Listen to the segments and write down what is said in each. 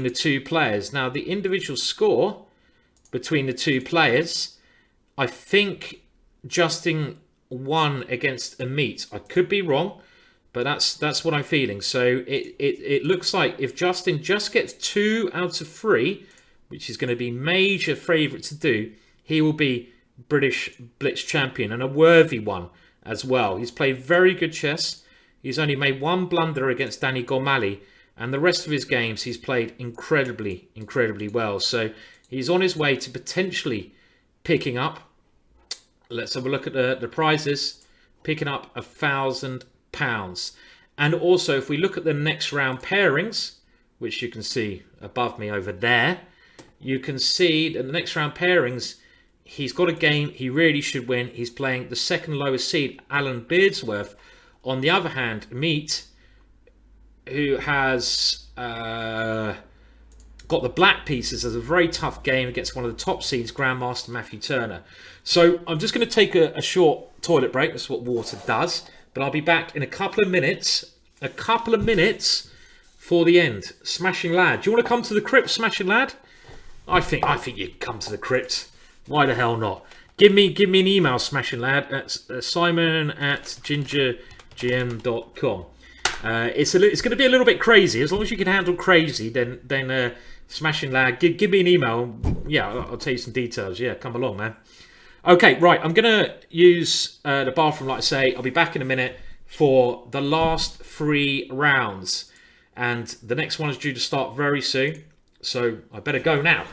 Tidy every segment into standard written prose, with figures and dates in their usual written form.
the two players. Now, the individual score between the two players, I think Justin won against Amit. I could be wrong, but that's what I'm feeling. So it looks like if Justin just gets 2 out of 3, which is going to be major favourite to do, he will be British Blitz champion, and a worthy one as well. He's played very good chess. He's only made 1 blunder against Danny Gormali, and the rest of his games he's played incredibly well. So he's on his way to potentially picking up, let's have a look at the prizes, picking up £1,000. And also, if we look at the next round pairings, which you can see above me over there, you can see that the next round pairings, he's got a game he really should win. He's playing the second lowest seed, Alan Beardsworth. On the other hand, Meat, who has got the black pieces, as a very tough game against one of the top seeds, Grandmaster Matthew Turner. So I'm just going to take a short toilet break. That's what water does. But I'll be back in a couple of minutes. A couple of minutes for the end. Smashing Lad. Do you want to come to the crypt, Smashing Lad? I think you'd come to the crypt. Why the hell not? Give me an email, Smashing Lad, at simon@gingergm.com. It's going to be a little bit crazy. As long as you can handle crazy, then Smashing Lad, give me an email. Yeah, I'll tell you some details. Yeah, come along, man. Okay, right. I'm going to use the bathroom, like I say. I'll be back in a minute for the last 3 rounds. And the next one is due to start very soon. So I better go now.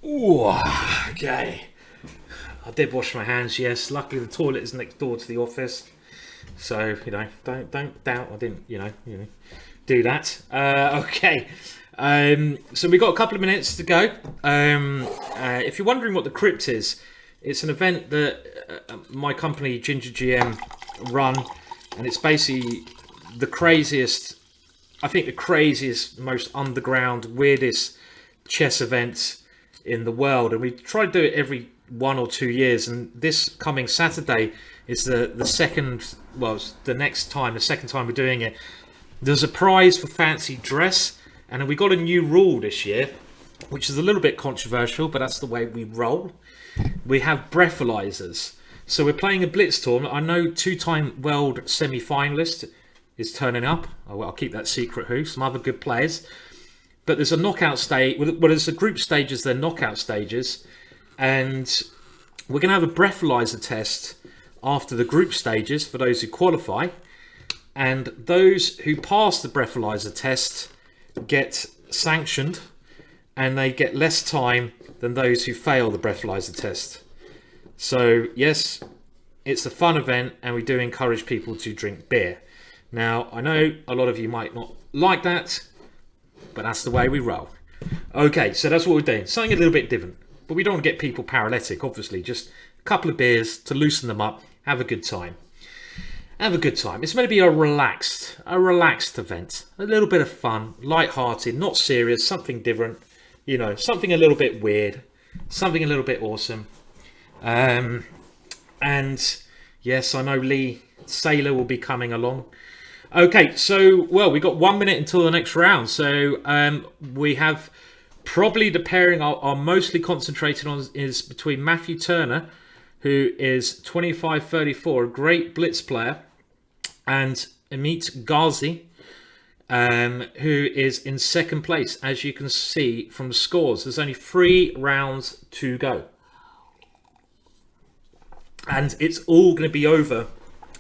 Ooh, okay. I did wash my hands, yes. Luckily the toilet is next door to the office. So, don't doubt I didn't, do that. Okay. So we've got a couple of minutes to go. If you're wondering what the Crypt is, it's an event that my company, Ginger GM, run. And it's basically the craziest, most underground, weirdest chess event in the world, and we try to do it every 1 or 2 years, and this coming Saturday is the second, well, it's the second time we're doing it. There's a prize for fancy dress, and we got a new rule this year, which is a little bit controversial, but that's the way we roll. We have breathalyzers. So we're playing a Blitz tournament. I know 2-time world semi-finalist is turning up. I'll keep that secret who, some other good players. But there's a knockout stage. Well, there's a group stages, they're knockout stages. And we're going to have a breathalyzer test after the group stages for those who qualify. And those who pass the breathalyzer test get sanctioned. And they get less time than those who fail the breathalyzer test. So, yes, it's a fun event. And we do encourage people to drink beer. Now, I know a lot of you might not like that, but that's the way we roll. Okay, so that's what we're doing. Something a little bit different. But we don't want to get people paralytic, obviously. Just a couple of beers to loosen them up. Have a good time. Have a good time. It's meant to be a relaxed event. A little bit of fun, light-hearted, not serious, something different. Something a little bit weird. Something a little bit awesome. And yes, I know Lee Saylor will be coming along. Okay, so, well, we got 1 minute until the next round. So we have probably the pairing are mostly concentrated on is between Matthew Turner, who is 25-34, a great blitz player, and Amit Ghazi, who is in second place, as you can see from the scores. There's only 3 rounds to go. And it's all going to be over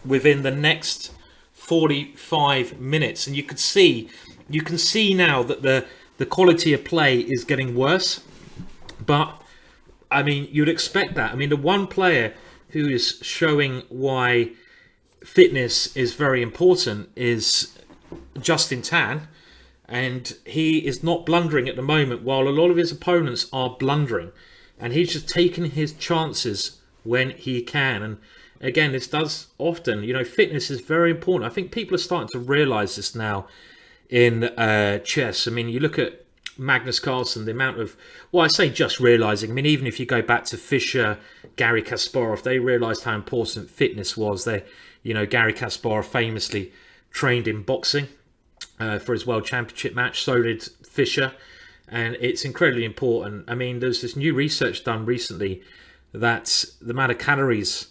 within the next 45 minutes. And you can see now that the quality of play is getting worse. But, I mean, you'd expect that. I mean, the one player who is showing why fitness is very important is Justin Tan. And he is not blundering at the moment, while a lot of his opponents are blundering. And he's just taking his chances when he can. And again, this does often, fitness is very important. I think people are starting to realize this now in chess. I mean, you look at Magnus Carlsen, the amount of, well, I say just realizing, I mean, even if you go back to Fischer, Garry Kasparov, they realized how important fitness was. Garry Kasparov famously trained in boxing for his world championship match. So did Fischer. And it's incredibly important. I mean, there's this new research done recently that the amount of calories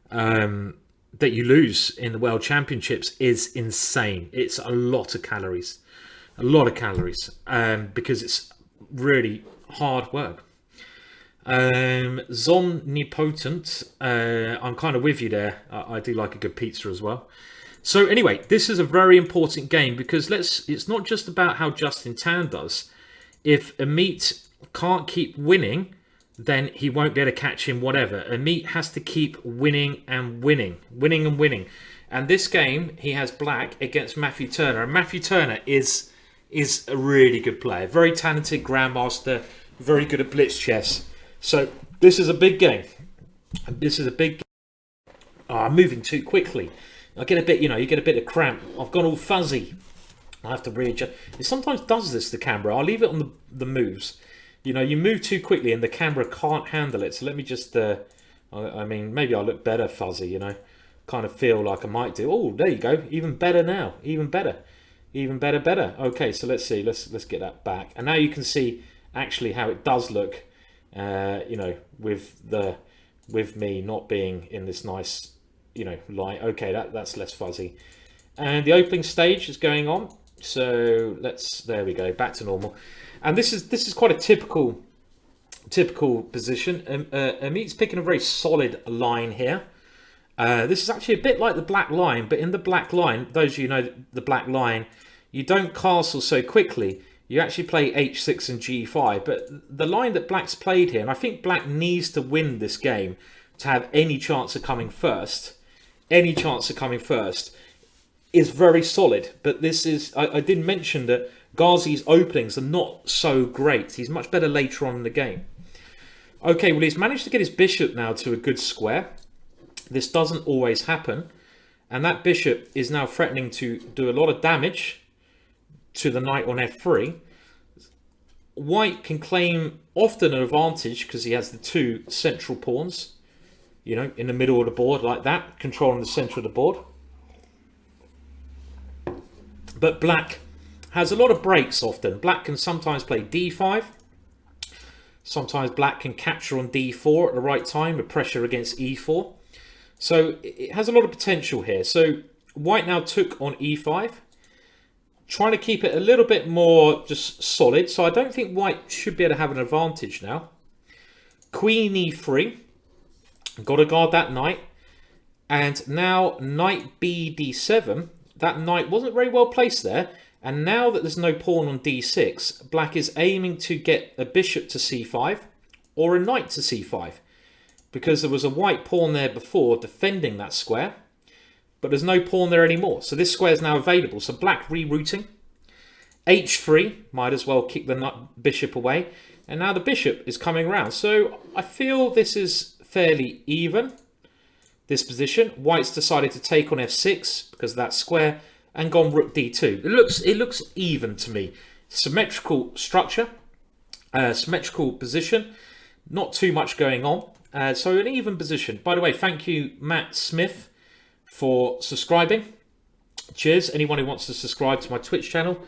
that you lose in the world championships is insane. It's a lot of calories, because it's really hard work. Zomnipotent, I'm kind of with you there. I do like a good pizza as well. So anyway, this is a very important game because it's not just about how Justin Tan does. If Amit can't keep winning, then he won't be able to catch him, whatever. Amit has to keep winning and winning. And this game, he has black against Matthew Turner. And Matthew Turner is a really good player. Very talented grandmaster, very good at blitz chess. So this is a big game. Oh, I'm moving too quickly. I get a bit, you get a bit of cramp. I've gone all fuzzy. I have to readjust. It sometimes does this, the camera. I'll leave it on the moves. You move too quickly and the camera can't handle it. So let me just, I mean, maybe I'll look better fuzzy, kind of feel like I might do. Oh, there you go. Even better now. Even better. Okay, so let's see. Let's get that back. And now you can see actually how it does look, with me not being in this nice, light. Okay, that's less fuzzy. And the opening stage is going on. So there we go, back to normal. And this is quite a typical position. Amit's picking a very solid line here. This is actually a bit like the black line, but in the black line, those of you know the black line, you don't castle so quickly. You actually play h6 and g5. But the line that black's played here, and I think black needs to win this game to have any chance of coming first. Is very solid. But this is, I did mention that Ghazi's openings are not so great. He's much better later on in the game. Okay, well, he's managed to get his bishop now to a good square. This doesn't always happen. And that bishop is now threatening to do a lot of damage to the knight on f3. White can claim often an advantage because he has the 2 central pawns, in the middle of the board like that, controlling the center of the board. But black has a lot of breaks often. Black can sometimes play d5. Sometimes black can capture on d4 at the right time with pressure against e4. So it has a lot of potential here. So white now took on e5. Trying to keep it a little bit more just solid. So I don't think white should be able to have an advantage now. Queen e3. Got to guard that knight. And now knight b d7. That knight wasn't very well placed there. And now that there's no pawn on d6, black is aiming to get a bishop to c5 or a knight to c5. Because there was a white pawn there before defending that square. But there's no pawn there anymore. So this square is now available. So black rerouting. h3, might as well kick the bishop away. And now the bishop is coming around. So I feel this is fairly even. This position. White's decided to take on f6 because of that square. And gone rook d2. It looks even to me. Symmetrical structure. Symmetrical position. Not too much going on. So an even position. By the way, thank you, Matt Smith, for subscribing. Cheers. Anyone who wants to subscribe to my Twitch channel,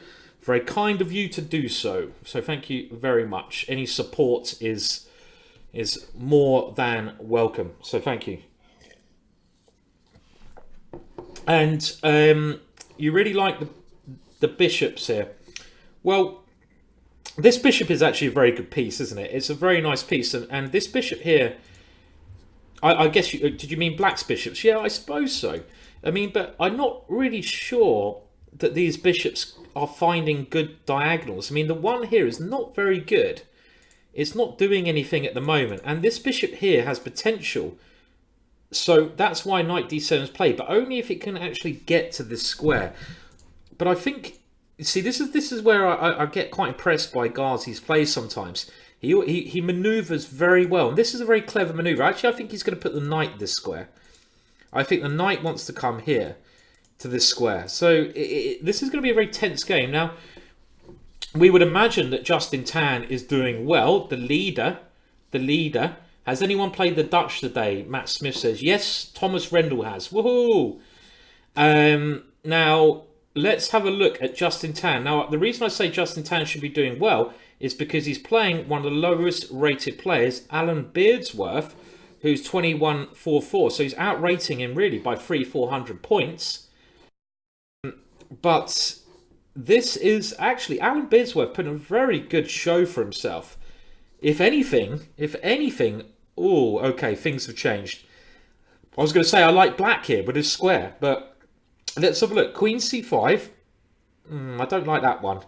very kind of you to do so. So thank you very much. Any support is more than welcome. So thank you. And you really like the bishops here. Well, this bishop is actually a very good piece, isn't it? It's a very nice piece. And this bishop here, I guess, did you mean black's bishops? Yeah, I suppose so. I mean, but I'm not really sure that these bishops are finding good diagonals. I mean, the one here is not very good. It's not doing anything at the moment. And this bishop here has potential. So that's why knight d7 is played, but only if it can actually get to this square. But I think, see, this is where I get quite impressed by Ghazi's plays sometimes. He manoeuvres very well. And this is a very clever maneuver. Actually, I think he's going to put the knight this square. I think the knight wants to come here to this square. So this is going to be a very tense game. Now, we would imagine that Justin Tan is doing well. The leader. Has anyone played the Dutch today? Matt Smith says, yes, Thomas Rendell has. Woohoo! Now, let's have a look at Justin Tan. Now, the reason I say Justin Tan should be doing well is because he's playing one of the lowest rated players, Alan Beardsworth, who's 21.44. So he's outrating him really by 300-400 points. But this is actually Alan Beardsworth putting a very good show for himself. If anything, oh, okay, things have changed. I was going to say I like black here with his square, but let's have a look. Queen c5. I don't like that one.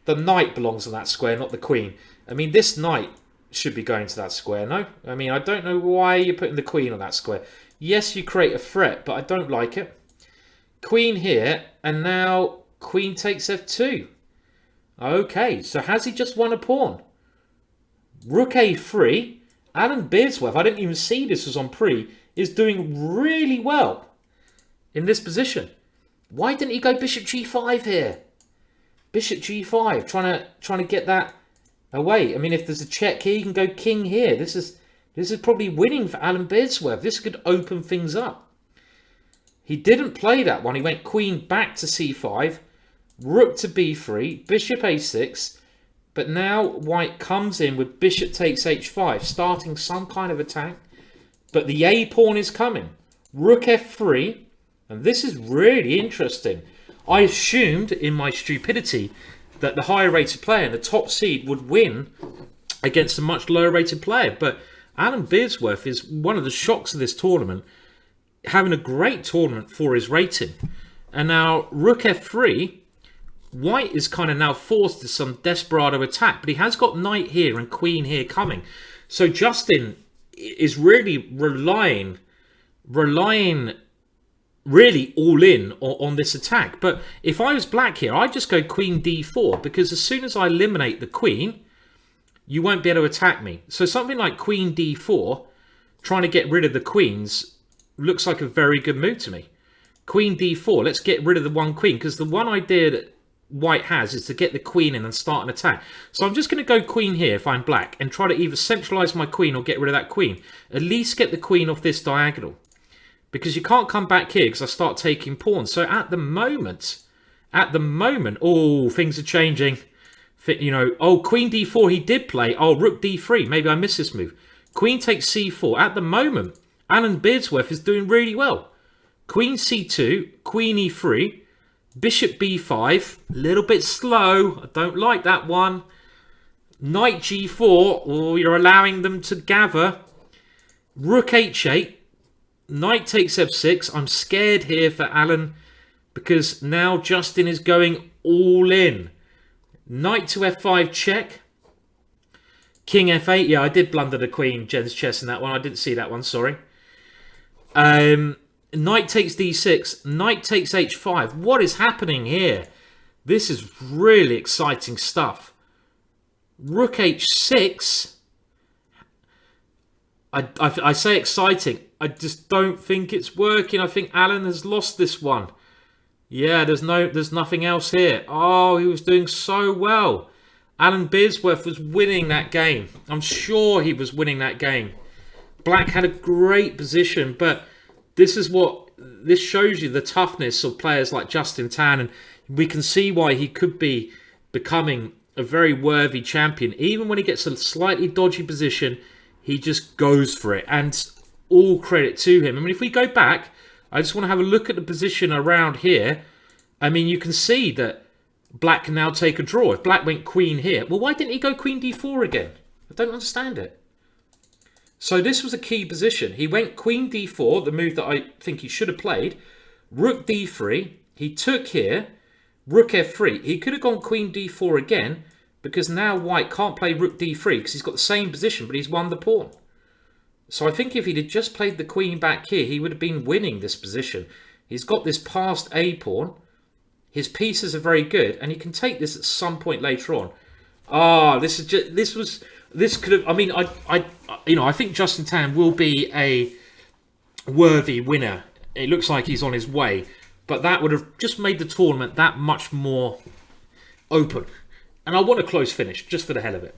The knight belongs on that square, not the queen. I mean, this knight should be going to that square, no? I mean, I don't know why you're putting the queen on that square. Yes, you create a threat, but I don't like it. Queen here, and now queen takes f2. Okay, so has he just won a pawn? Rook a3. Alan Beardsworth, I didn't even see this was on pre, is doing really well in this position. Why didn't he go bishop g5 here? Bishop g5, trying to get that away. I mean, if there's a check here, you can go king here. This is probably winning for Alan Beardsworth. This could open things up. He didn't play that one. He went queen back to c5, rook to b3, bishop a6. But now white comes in with bishop takes h5, starting some kind of attack. But the a pawn is coming. Rook f3. And this is really interesting. I assumed in my stupidity that the higher rated player and the top seed would win against a much lower rated player. But Alan Beardsworth is one of the shocks of this tournament, having a great tournament for his rating. And now rook f3, white is kind of now forced to some desperado attack, but he has got knight here and queen here coming. So Justin is really relying really all in on this attack. But if I was black here, I'd just go queen d4, because as soon as I eliminate the queen, you won't be able to attack me. So something like queen d4, trying to get rid of the queens, looks like a very good move to me. Queen d4, let's get rid of the one queen, because the one idea that white has is to get the queen in and start an attack. So I'm just going to go queen here if I'm black and try to either centralize my queen or get rid of that queen. At least get the queen off this diagonal, because you can't come back here because I start taking pawns. So at the moment, oh, things are changing. You know, oh, queen d4 he did play. Oh, rook d3. Maybe I missed this move. Queen takes c4. At the moment, Alan Beardsworth is doing really well. Queen c2, queen e3, bishop b5. A little bit slow. I don't like that one. Knight g4. Oh, you're allowing them to gather. Rook h8. Knight takes f6. I'm scared here for Alan, because now Justin is going all in. Knight to f5 check. King f8. Yeah, I did blunder the queen, Jen's chess in that one. I didn't see that one, sorry. Knight takes d6. Knight takes h5. What is happening here? This is really exciting stuff. Rook h6. I say exciting. I just don't think it's working. I think Alan has lost this one. Yeah, there's nothing else here. Oh, he was doing so well. Alan Beardsworth was winning that game. I'm sure he was winning that game. Black had a great position, but this is what this shows you the toughness of players like Justin Tan, and we can see why he could be becoming a very worthy champion. Even when he gets a slightly dodgy position, he just goes for it, and all credit to him. I mean, if we go back, I just want to have a look at the position around here. I mean, you can see that Black can now take a draw. If Black went queen here, well, why didn't he go queen d4 again? I don't understand it. So this was a key position. He went queen d4, the move that I think he should have played. Rook d3. He took here. Rook f3. He could have gone queen d4 again, because now white can't play rook d3 because he's got the same position, but he's won the pawn. So I think if he'd just played the queen back here, he would have been winning this position. He's got this passed a pawn. His pieces are very good, and he can take this at some point later on. Ah, this could have. I mean, I think Justin Tan will be a worthy winner. It looks like he's on his way, but that would have just made the tournament that much more open. And I want a close finish just for the hell of it.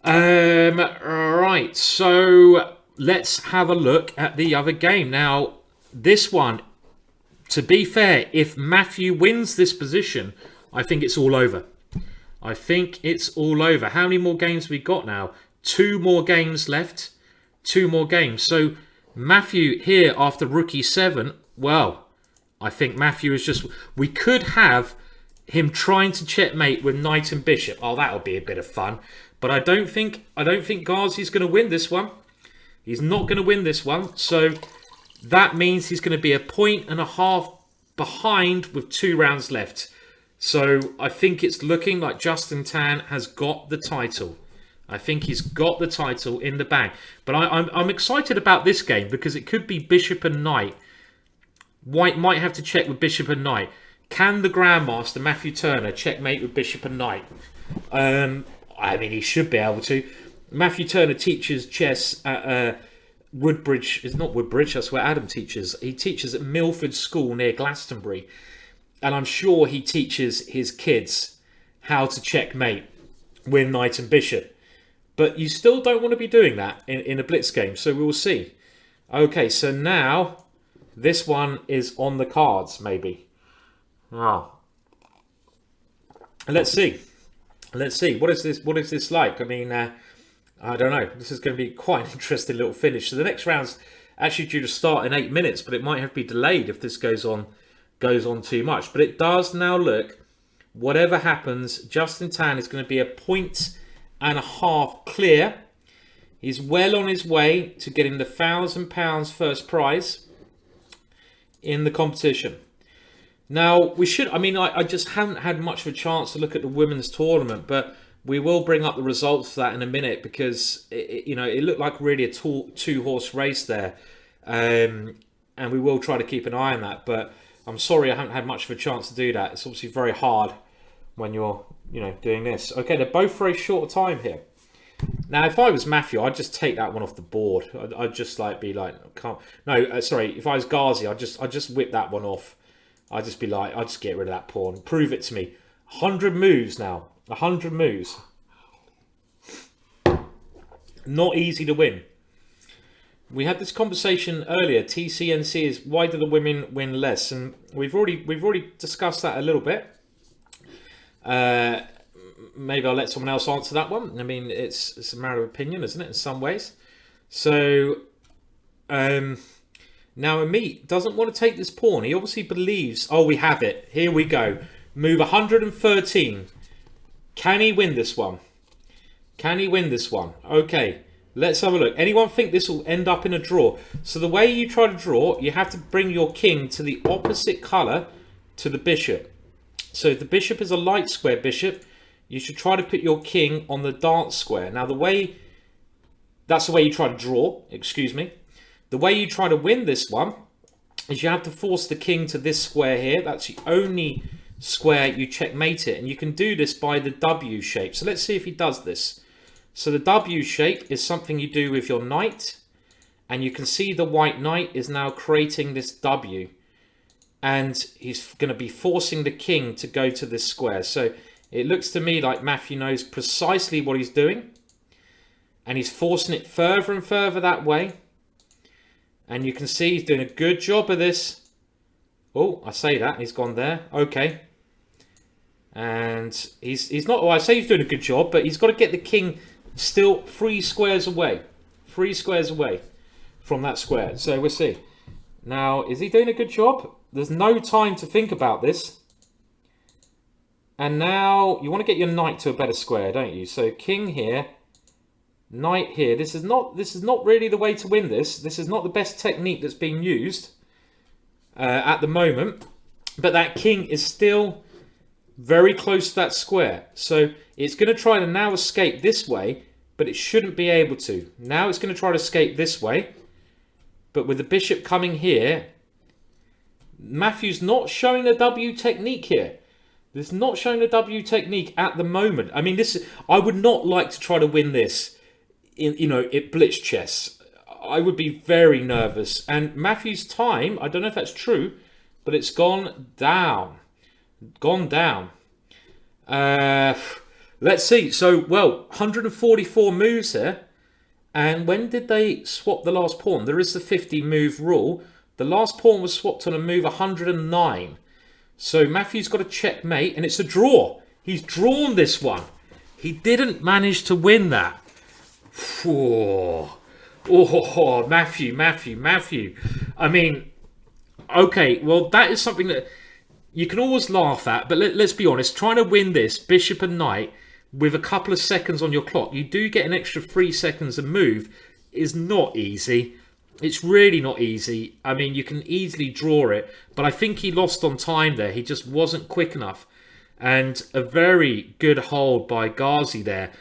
Right, so let's have a look at the other game now. This one, to be fair, if Matthew wins this position, I think it's all over. I think it's all over. How many more games have we got now? 2 more games left. 2 more games. So Matthew here after rook e7. Well, I think Matthew is just... We could have him trying to checkmate with knight and bishop. Oh, that'll be a bit of fun. But I don't think Ghazi's going to win this one. He's not going to win this one. So that means he's going to be a point and a half behind with 2 rounds left. So I think it's looking like Justin Tan has got the title. I think he's got the title in the bag. But I'm excited about this game because it could be bishop and knight. White might have to check with bishop and knight. Can the Grandmaster, Matthew Turner, checkmate with bishop and knight? I mean, he should be able to. Matthew Turner teaches chess at Woodbridge. It's not Woodbridge, that's where Adam teaches. He teaches at Milford School near Glastonbury. And I'm sure he teaches his kids how to checkmate with knight and bishop. But you still don't want to be doing that in a blitz game, so we will see. Okay, so now this one is on the cards, maybe. Oh. Let's see. Let's see. What is this like? I mean, I don't know. This is going to be quite an interesting little finish. So the next round's actually due to start in 8 minutes, but it might have to be delayed if this goes on too much. But it does now look, whatever happens, Justin Tan is going to be a point and a half clear. He's well on his way to getting the £1,000 first prize in the competition. Now, we should... I mean, I just haven't had much of a chance to look at the women's tournament, but we will bring up the results for that in a minute because, it looked like really a 2-horse race there. And we will try to keep an eye on that, but I'm sorry I haven't had much of a chance to do that. It's obviously very hard when you're, doing this. Okay, they're both very short time here. Now, if I was Matthew, I'd just take that one off the board. I'd just be like, sorry. If I was Ghazi, I'd just whip that one off. I'd just be like, I'd just get rid of that pawn. Prove it to me. 100 moves now. 100 moves. Not easy to win. We had this conversation earlier. TCNC is why do the women win less? And we've already discussed that a little bit. Maybe I'll let someone else answer that one. I mean, it's a matter of opinion, isn't it? In some ways. So now Amit doesn't want to take this pawn. He obviously believes. Oh, we have it. Here we go. Move 113. Can he win this one? Can he win this one? Okay. Let's have a look. Anyone think this will end up in a draw? So the way you try to draw, you have to bring your king to the opposite colour to the bishop. So if the bishop is a light square bishop, you should try to put your king on the dark square. Now that's the way you try to draw, excuse me. The way you try to win this one is you have to force the king to this square here. That's the only square you checkmate it. And you can do this by the W shape. So let's see if he does this. So the W shape is something you do with your knight. And you can see the white knight is now creating this W. And he's going to be forcing the king to go to this square. So it looks to me like Matthew knows precisely what he's doing. And he's forcing it further and further that way. And you can see he's doing a good job of this. Oh, I say that, he's gone there. Okay. And he's not, well, I say he's doing a good job, but he's got to get the king still 3 squares away. 3 squares away from that square. So we'll see. Now, is he doing a good job? There's no time to think about this. And now you want to get your knight to a better square, don't you? So king here, knight here. This is not really the way to win this. This is not the best technique that's being used at the moment. But that king is still very close to that square. So it's going to try to now escape this way, but it shouldn't be able to. Now it's going to try to escape this way. But with the bishop coming here, Matthew's not showing the W technique here. This is not showing the W technique at the moment. I mean, I would not like to try to win this in blitz chess. I would be very nervous. And Matthew's time, I don't know if that's true, but it's gone down. Gone down. Let's see. So, well, 144 moves here. And when did they swap the last pawn? There is the 50 move rule. The last pawn was swapped on a move 109. So Matthew's got a checkmate, and it's a draw. He's drawn this one. He didn't manage to win that. Oh, Matthew. I mean, okay, well, that is something that you can always laugh at, but let's be honest. Trying to win this bishop and knight with a couple of seconds on your clock, you do get an extra 3 seconds a move, is not easy. It's really not easy. I mean, you can easily draw it, but I think he lost on time there. He just wasn't quick enough. And a very good hold by Ghazi there.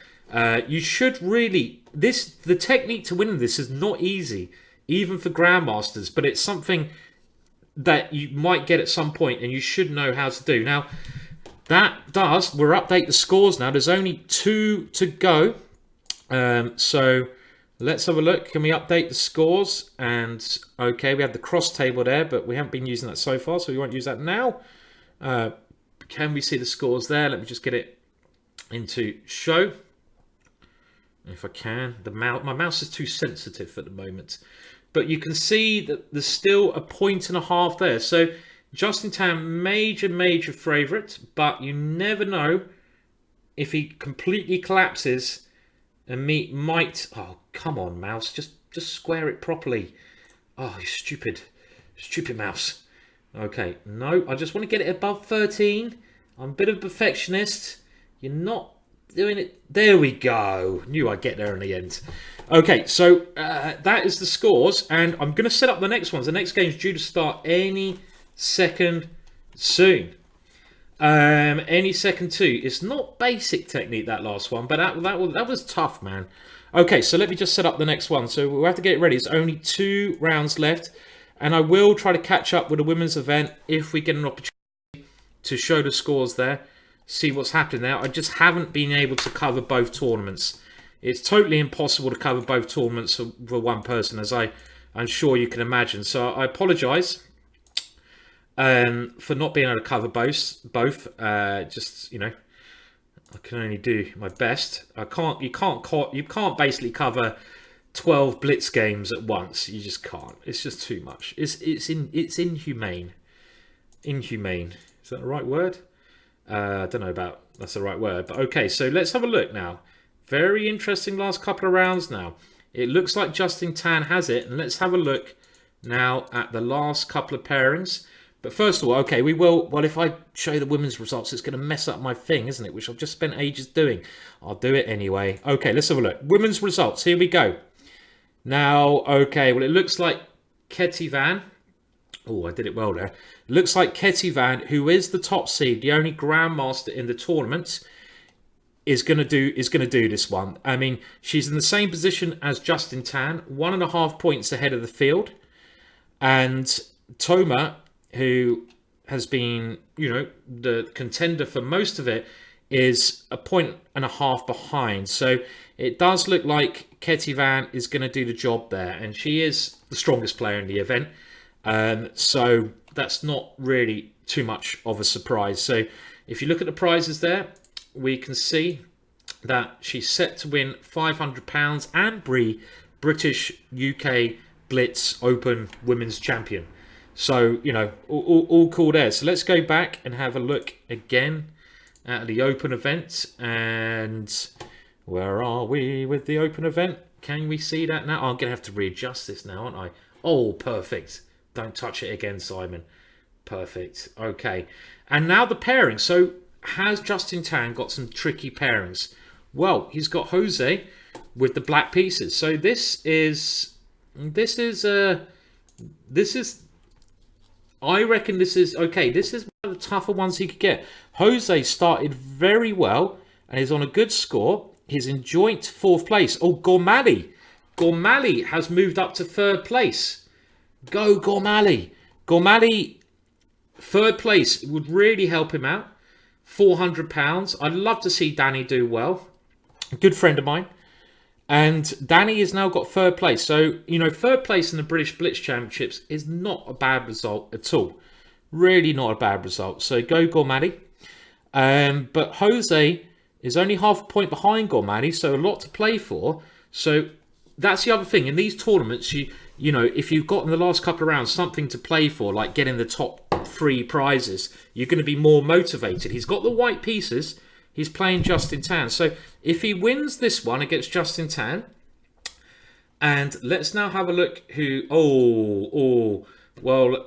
You should really... The technique to win this is not easy, even for grandmasters, but it's something that you might get at some point and you should know how to do. Now, we'll update the scores now. There's only 2 to go. So... let's have a look. Can we update the scores? And okay, we had the cross table there, but we haven't been using that so far, so we won't use that now. Can we see the scores there? Let me just get it into show. If I can. My mouse is too sensitive at the moment. But you can see that there's still a 1.5 there. So Justin Tan, major favourite, but you never know if he completely collapses. And Meat might... Oh, come on, mouse. Just square it properly. Oh, you stupid. Stupid mouse. Okay, no. I just want to get it above 13. I'm a bit of a perfectionist. You're not doing it... There we go. Knew I'd get there in the end. Okay, so that is the scores. And I'm going to set up the next ones. The next game's due to start any second soon. Any second too. It's not basic technique, that last one, but that was tough, man. Okay, so let me just set up the next one. So we'll have to get it ready. It's only 2 rounds left, and I will try to catch up with the women's event if we get an opportunity to show the scores there, see what's happening there. I just haven't been able to cover both tournaments. It's totally impossible to cover both tournaments for one person, as I'm sure you can imagine. So I apologise for not being able to cover both. Just, I can only do my best. You can't basically cover 12 blitz games at once. You just can't. It's just too much. It's inhumane. Inhumane. Is that the right word? I don't know about that's the right word, but okay. So let's have a look now. Very interesting last couple of rounds now. It looks like Justin Tan has it, and let's have a look now at the last couple of pairings. But first of all, okay, we will... Well, if I show the women's results, it's going to mess up my thing, isn't it? Which I've just spent ages doing. I'll do it anyway. Okay, let's have a look. Women's results. Here we go. Now, okay, well, it looks like Ketty Van... Oh, I did it well there. It looks like Ketty Van, who is the top seed, the only grandmaster in the tournament, is going to do this one. I mean, she's in the same position as Justin Tan, 1.5 points ahead of the field. And Toma, who has been, the contender for most of it, is 1.5 points behind. So it does look like Ketty Van is going to do the job there. And she is the strongest player in the event. So that's not really too much of a surprise. So if you look at the prizes there, we can see that she's set to win £500 and British UK Blitz Open Women's Champion. So, you know, all cool there. So let's go back and have a look again at the Open event. And where are we with the Open event? Can we see that now? Oh, I'm going to have to readjust this now, aren't I? Oh, perfect. Don't touch it again, Simon. Perfect. Okay. And now the pairing. So has Justin Tan got some tricky pairings? Well, he's got Jose with the black pieces. So this is I reckon this is okay. This is one of the tougher ones he could get. Jose started very well and is on a good score. He's in joint 4th place. Oh, Gormali. Gormali has moved up to 3rd place. Go, Gormali. Gormali, 3rd place would really help him out. £400. I'd love to see Danny do well. A good friend of mine. And Danny has now got 3rd place. So, you know, 3rd place in the British Blitz Championships is not a bad result at all. Really not a bad result. So go Gormali. But Jose is only half a point behind Gormali, so a lot to play for. So that's the other thing. In these tournaments, you know, if you've got in the last couple of rounds something to play for, like getting the top 3 prizes, you're going to be more motivated. He's got the white pieces. He's playing Justin Tan. So if he wins this one against Justin Tan, and let's now have a look who... well,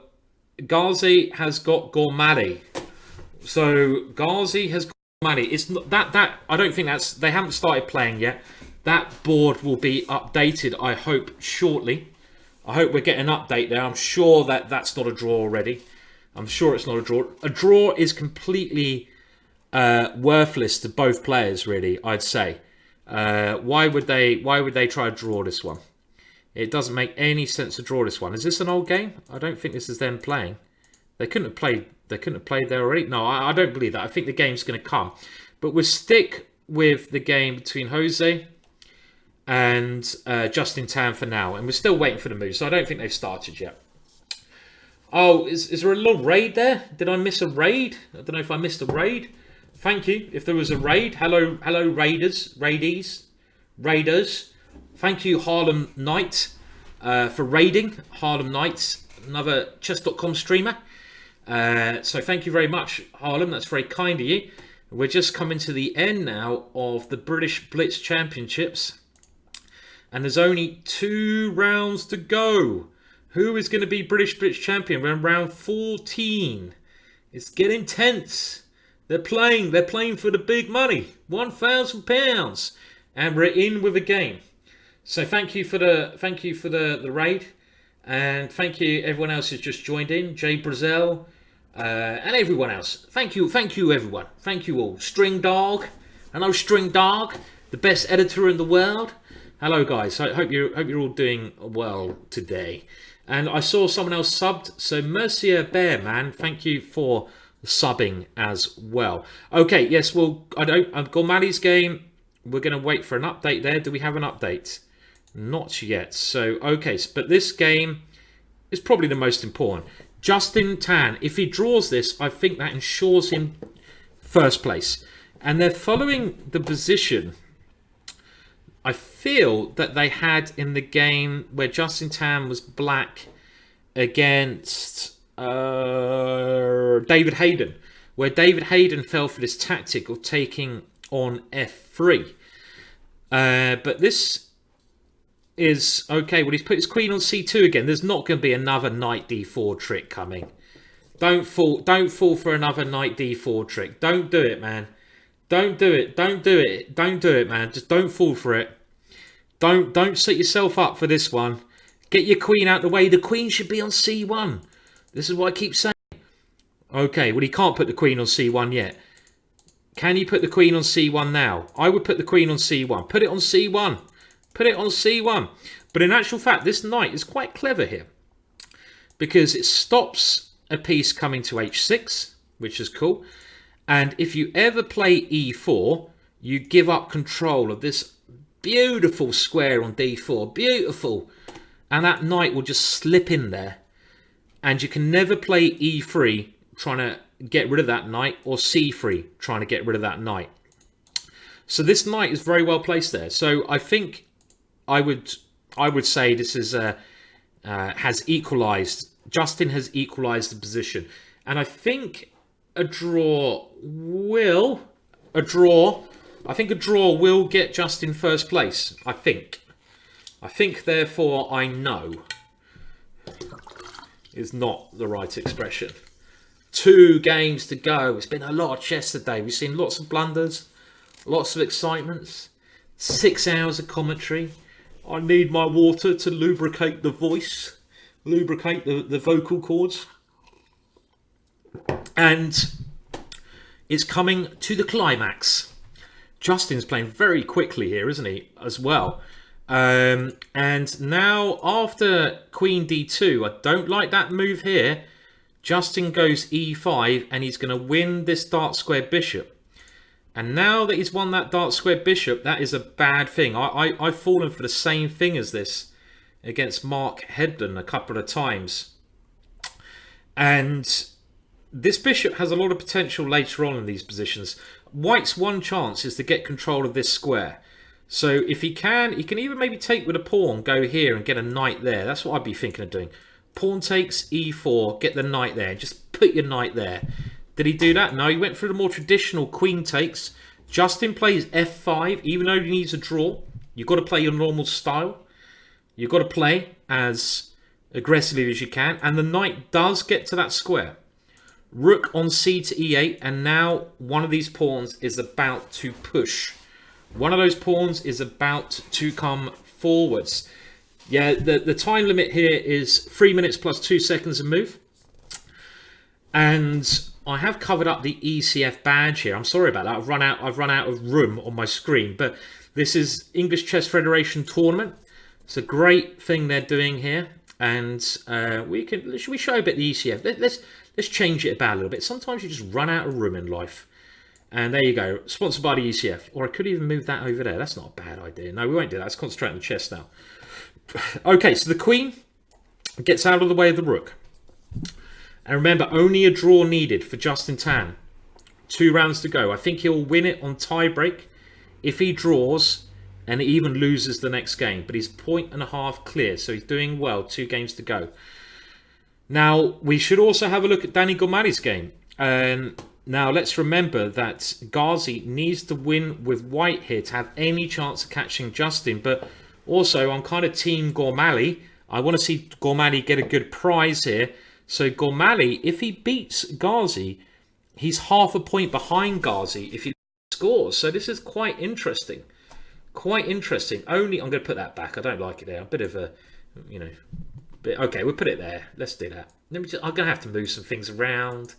Ghazi has got Gormali. So Ghazi has got Gormali. It's not that I don't think that's... They haven't started playing yet. That board will be updated, I hope, shortly. I hope we're getting an update there. I'm sure that that's not a draw already. I'm sure it's not a draw. A draw is completely worthless to both players, really, I'd say. Why would they try to draw this one? It doesn't make any sense to draw this one. Is this an old game? I don't think this is them playing. They couldn't have played there already. No, I don't believe that. I think the game's going to come. But we'll stick with the game between Jose and Justin Tan for now. And we're still waiting for the move. So I don't think they've started yet. Oh, is there a little raid there? Did I miss a raid? I don't know if I missed a raid. Thank you. If there was a raid. Hello raiders. Thank you, Harlem Knight, for raiding. Harlem Knight, another chess.com streamer. So thank you very much, Harlem. That's very kind of you. We're just coming to the end now of the British Blitz Championships. And there's only 2 rounds to go. Who is going to be British Blitz Champion? We're in round 14. It's getting tense. They're playing for the big money. £1,000. And we're in with a game. So thank you for the raid. And thank you everyone else who's just joined in. Jay Brazil. And everyone else. Thank you everyone. Thank you all. String Dog. Hello String Dog. The best editor in the world. Hello guys. I hope you're all doing well today. And I saw someone else subbed. So Mercier Bear Man, thank you for subbing as well. Okay, yes, well, Gormali's game, we're going to wait for an update there. Do we have an update? Not yet. So, okay, but this game is probably the most important. Justin Tan, if he draws this, I think that ensures him 1st place. And they're following the position I feel that they had in the game where Justin Tan was black against David Hayden, where David Hayden fell for this tactic of taking on f3. But this is okay. Well, he's put his queen on c2 again. There's not going to be another knight d4 trick coming. Don't fall for another knight d4 trick. Don't do it, man. Don't do it. Don't do it. Don't do it, man. Just don't fall for it. Don't set yourself up for this one. Get your queen out the way. The queen should be on c1. This is what I keep saying. Okay, well, he can't put the queen on c1 yet. Can you put the queen on c1 now? I would put the queen on c1. Put it on c1. Put it on c1. But in actual fact, this knight is quite clever here, because it stops a piece coming to h6, which is cool. And if you ever play e4, you give up control of this beautiful square on d4. Beautiful. And that knight will just slip in there. And you can never play e3 trying to get rid of that knight, or c3 trying to get rid of that knight. So this knight is very well placed there. So I think I would say this is has equalised. Justin has equalised the position. And I think a draw will get Justin first place. I think, therefore, I know is not the right expression. 2 games to go. It's been a lot of chess today. We've seen lots of blunders, lots of excitements, 6 hours of commentary. I need my water to lubricate the voice, lubricate the vocal cords. And it's coming to the climax. Justin's playing very quickly here, isn't he, as well? And now after Queen D2, I don't like that move here. Justin goes E5 and he's going to win this dark square bishop. And now that he's won that dark square bishop, that is a bad thing. I've fallen for the same thing as this against Mark Headland a couple of times. And this bishop has a lot of potential later on in these positions. White's one chance is to get control of this square. So if he can even maybe take with a pawn, go here and get a knight there. That's what I'd be thinking of doing. Pawn takes E4, get the knight there. Just put your knight there. Did he do that? No, he went for the more traditional queen takes. Justin plays F5, even though he needs a draw. You've got to play your normal style. You've got to play as aggressively as you can. And the knight does get to that square. Rook on C to E8. And now one of these pawns is about to push. One of those pawns is about to come forwards. Yeah, the time limit here is 3 minutes plus 2 seconds a move. And I have covered up the ECF badge here. I'm sorry about that. I've run out of room on my screen. But this is English Chess Federation tournament. It's a great thing they're doing here. And should we show a bit the ECF? Let's change it about a little bit. Sometimes you just run out of room in life. And there you go. Sponsored by the ECF. Or I could even move that over there. That's not a bad idea. No, we won't do that. Let's concentrate on the chess now. Okay, so the queen gets out of the way of the rook. And remember, only a draw needed for Justin Tan. 2 rounds to go. I think he'll win it on tiebreak if he draws and even loses the next game. But he's 1.5 clear, so he's doing well. 2 games to go. Now, we should also have a look at Danny Gormali's game. Now, let's remember that Ghazi needs to win with white here to have any chance of catching Justin. But also, I'm kind of team Gormali. I want to see Gormali get a good prize here. So Gormali, if he beats Ghazi, he's half a point behind Ghazi if he scores. So this is quite interesting. Quite interesting. Only, I'm going to put that back. I don't like it there. A bit of a, okay, we'll put it there. Let's do that. I'm going to have to move some things around.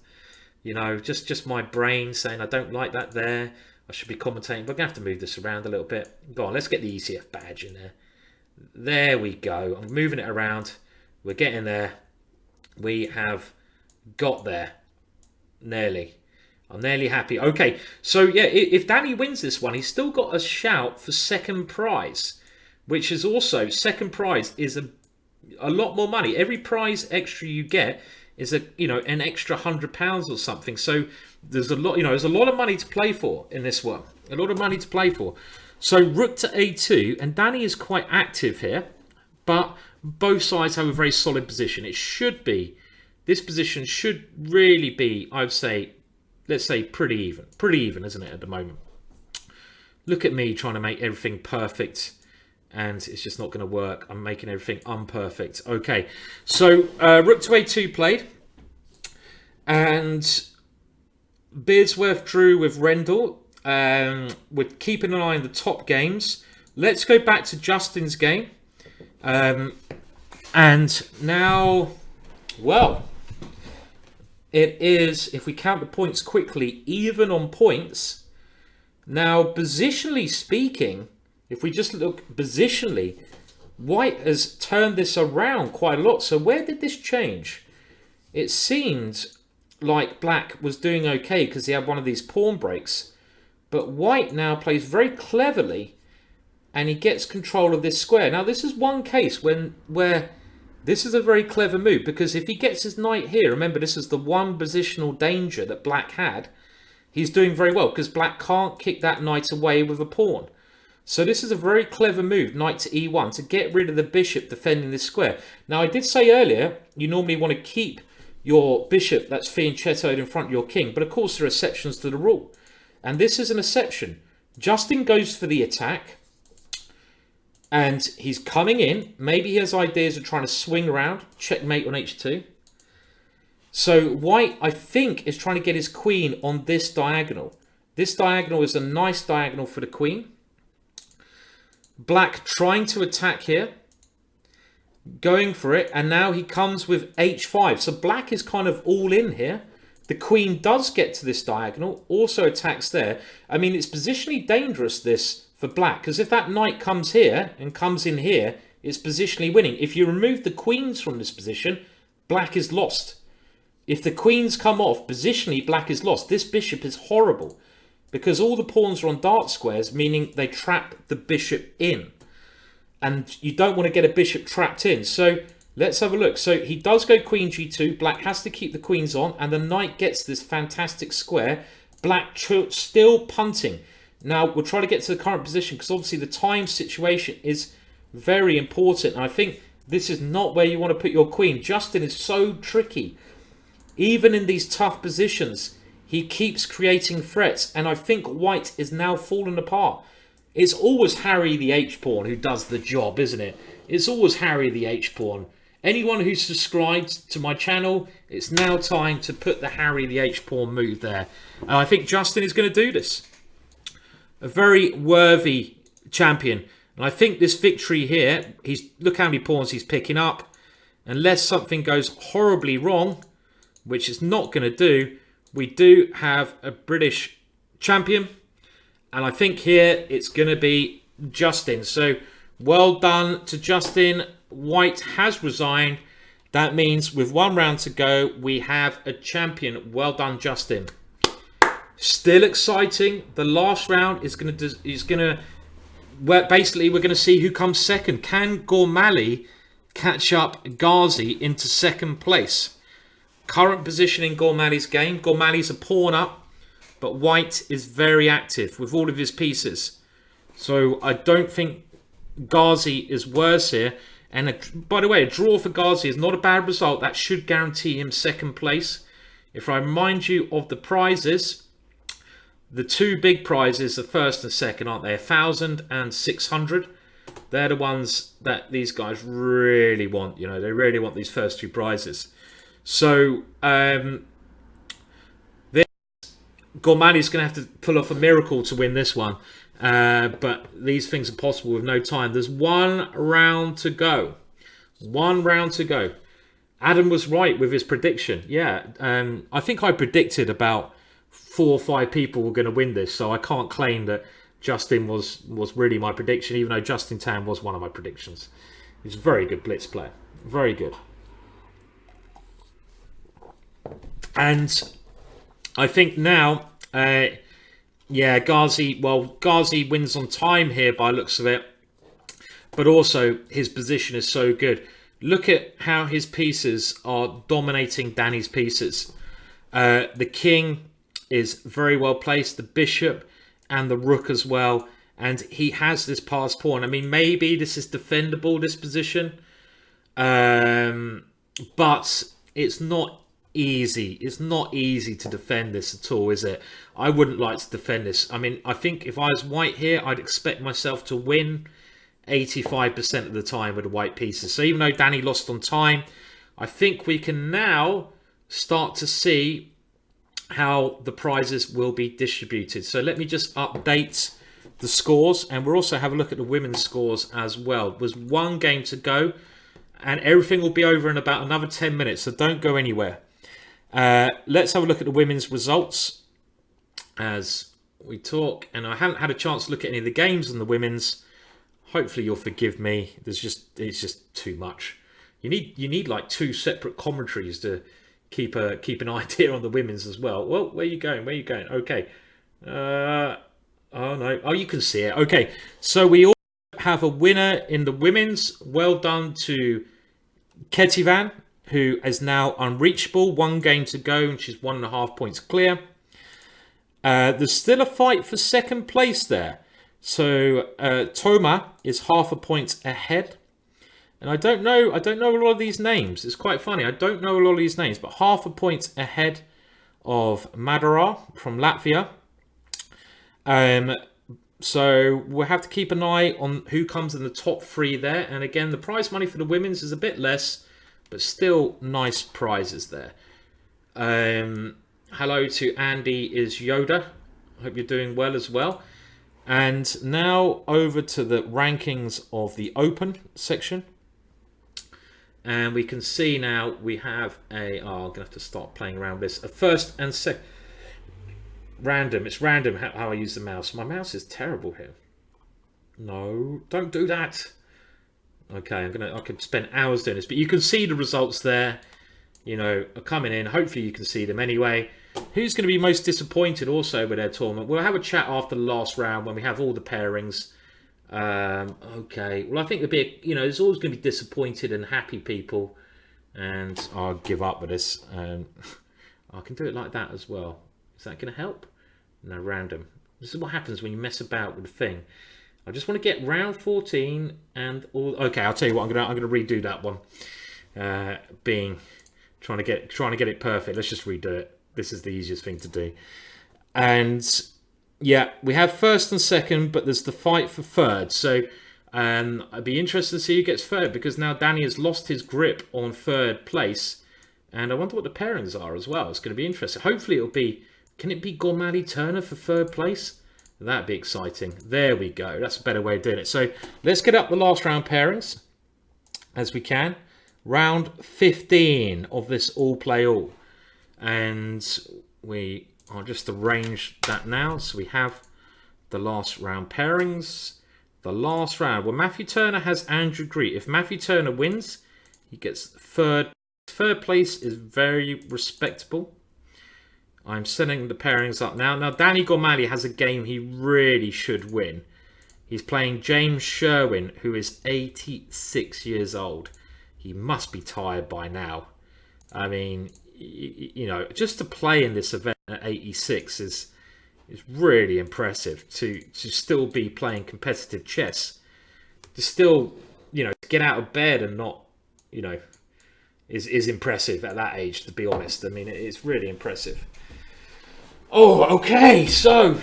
Just my brain saying I don't like that there. I should be commentating, but I'm going to have to move this around a little bit. Go on, let's get the ECF badge in there. There we go. I'm moving it around. We're getting there. We have got there. Nearly. I'm nearly happy. Okay, so yeah, if Danny wins this one, he's still got a shout for second prize, which is also, second prize is a lot more money. Every prize extra you get is an extra £100 or something. So there's a lot, there's a lot of money to play for in this one. A lot of money to play for. So rook to A2, and Danny is quite active here, but both sides have a very solid position. It should be, this position should really be, I would say, let's say pretty even, isn't it, at the moment? Look at me trying to make everything perfect, and it's just not going to work. I'm making everything unperfect. Okay, so rook to A2 played, and Beardsworth drew with Rendell. We're keeping an eye on the top games. Let's go back to Justin's game. And now, well, it is, if we count the points quickly, even on points. Now, positionally speaking, if we just look positionally, White has turned this around quite a lot. So where did this change? It seemed like Black was doing okay because he had one of these pawn breaks. But White now plays very cleverly and he gets control of this square. Now, this is one case where this is a very clever move, because if he gets his knight here, remember this is the one positional danger that Black had. He's doing very well because Black can't kick that knight away with a pawn. So this is a very clever move, knight to e1, to get rid of the bishop defending this square. Now, I did say earlier, you normally want to keep your bishop that's fianchettoed in front of your king. But of course, there are exceptions to the rule. And this is an exception. Justin goes for the attack. And he's coming in. Maybe he has ideas of trying to swing around. Checkmate on h2. So white, I think, is trying to get his queen on this diagonal. This diagonal is a nice diagonal for the queen. Black trying to attack here. Going for it. And now he comes with h5. So black is kind of all in here. The queen does get to this diagonal. Also attacks there. I mean, it's positionally dangerous, this, for black. Because if that knight comes here and comes in here, it's positionally winning. If you remove the queens from this position, black is lost. If the queens come off, positionally, black is lost. This bishop is horrible. Because all the pawns are on dark squares, meaning they trap the bishop in. And you don't want to get a bishop trapped in. So let's have a look. So he does go queen g2. Black has to keep the queens on. And the knight gets this fantastic square. Black still punting. Now, we'll try to get to the current position. Because obviously the time situation is very important. And I think this is not where you want to put your queen. Justin is so tricky. Even in these tough positions, he keeps creating threats, and I think white is now falling apart. It's always Harry the H-pawn who does the job, isn't it? It's always Harry the H-pawn. Anyone who's subscribed to my channel, it's now time to put the Harry the H-pawn move there. And I think Justin is going to do this. A very worthy champion. And I think this victory here, look how many pawns he's picking up. Unless something goes horribly wrong, which it's not going to do, we do have a British champion. And I think here it's going to be Justin. So well done to Justin. White has resigned. That means with 1 round to go, we have a champion. Well done, Justin. Still exciting. The last round is going to well, basically we're going to see who comes second. Can Gormali catch up Ghazi into second place? Current position in Gormali's game. Gormali's a pawn up, but white is very active with all of his pieces. So I don't think Ghazi is worse here. And by the way, a draw for Ghazi is not a bad result. That should guarantee him second place. If I remind you of the prizes, the 2 big prizes, the first and second, aren't they? 1,000 and 600. They're the ones that these guys really want. You know, they really want these first 2 prizes. So, Gormali's going to have to pull off a miracle to win this one. But these things are possible with no time. There's 1 round to go. 1 round to go. Adam was right with his prediction. Yeah, I think I predicted about 4 or 5 people were going to win this. So I can't claim that Justin was really my prediction, even though Justin Tan was one of my predictions. He's a very good blitz player. Very good. And I think now, yeah, Ghazi wins on time here by looks of it. But also, his position is so good. Look at how his pieces are dominating Danny's pieces. The king is very well placed, the bishop and the rook as well. And he has this passed pawn. I mean, maybe this is defendable, this position. But it's not easy. It's not easy to defend this at all, is it? I wouldn't like to defend this. I mean, I think if I was white here, I'd expect myself to win 85% of the time with the white pieces. So even though Danny lost on time, I think we can now start to see how the prizes will be distributed. So let me just update the scores, and we'll also have a look at the women's scores as well. There's 1 game to go, and everything will be over in about another 10 minutes, so don't go anywhere. Let's have a look at the women's results as we talk. And I haven't had a chance to look at any of the games in the women's. Hopefully you'll forgive me. It's just too much. You need like 2 separate commentaries to keep an idea on the women's as well. Well, where are you going? Where are you going? Okay. Oh no. Oh, you can see it. Okay. So we all have a winner in the women's. Well done to Ketivan, who is now unreachable. 1 game to go, and she's 1.5 points clear. There's still a fight for second place there. So Toma is half a point ahead. And I don't know a lot of these names. It's quite funny. I don't know a lot of these names, but half a point ahead of Madara from Latvia. So we'll have to keep an eye on who comes in the top 3 there. And again, the prize money for the women's is a bit less, but still nice prizes there. Hello to Andy is Yoda. I hope you're doing well as well. And now over to the rankings of the Open section. And we can see now we have a... Oh, I'm going to have to start playing around with this. A first and second... Random. It's random how I use the mouse. My mouse is terrible here. No, don't do that. Okay, I could spend hours doing this, but you can see the results there. You know, are coming in. Hopefully you can see them anyway. Who's going to be most disappointed also with their tournament? We'll have a chat after the last round when we have all the pairings. Okay. Well, I think there'll be, there's always going to be disappointed and happy people. And I'll give up with this. I can do it like that as well. Is that going to help? No, random. This is what happens when you mess about with the thing. I just want to get round 14 and all. Okay, I'll tell you what. I'm gonna redo that one. Trying to get it perfect. Let's just redo it. This is the easiest thing to do. And yeah, we have first and second, but there's the fight for third. So I'd be interested to see who gets third, because now Danny has lost his grip on third place, and I wonder what the pairings are as well. It's going to be interesting. Hopefully it'll be. Can it be Gormally Turner for third place? That'd be exciting. There we go. That's a better way of doing it. So let's get up the last round pairings as we can. Round 15 of this all play all. And I'll just arrange that now. So we have the last round pairings. The last round. Well, Matthew Turner has Andrew Greet. If Matthew Turner wins, he gets third. Third place is very respectable. I'm setting the pairings up now. Now, Danny Gormally has a game he really should win. He's playing James Sherwin, who is 86 years old. He must be tired by now. I mean, just to play in this event at 86 is really impressive. To still be playing competitive chess, to still, get out of bed and not, is impressive at that age, to be honest. I mean, it's really impressive. Oh, okay, so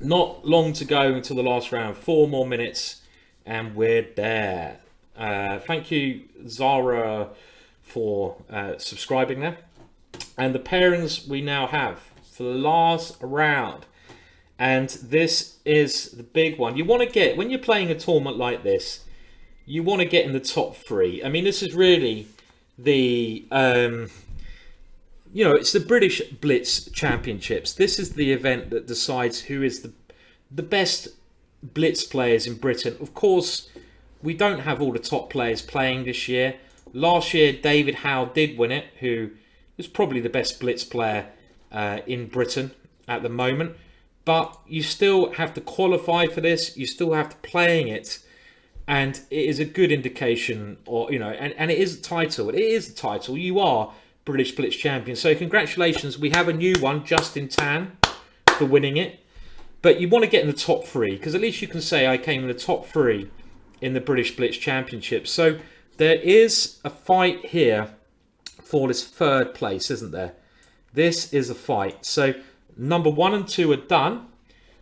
not long to go until the last round. 4 more minutes and we're there. Thank you, Zara, for subscribing there. And the pairings we now have for the last round. And this is the big one. You want to get, when you're playing a tournament like this, you want to get in the top 3. I mean, this is really the... it's the British Blitz Championships. This is the event that decides who is the best Blitz players in Britain. Of course, we don't have all the top players playing this year. Last year, David Howe did win it, who is probably the best Blitz player in Britain at the moment. But you still have to qualify for this. You still have to playing it. And it is a good indication, and it is a title. It is a title. You are British Blitz champion. So congratulations, we have a new one, Justin Tan, for winning it. But you want to get in the top 3, because at least you can say I came in the top 3 in the British Blitz Championship. So there is a fight here for this third place, isn't there? This is a fight. So number 1 and 2 are done.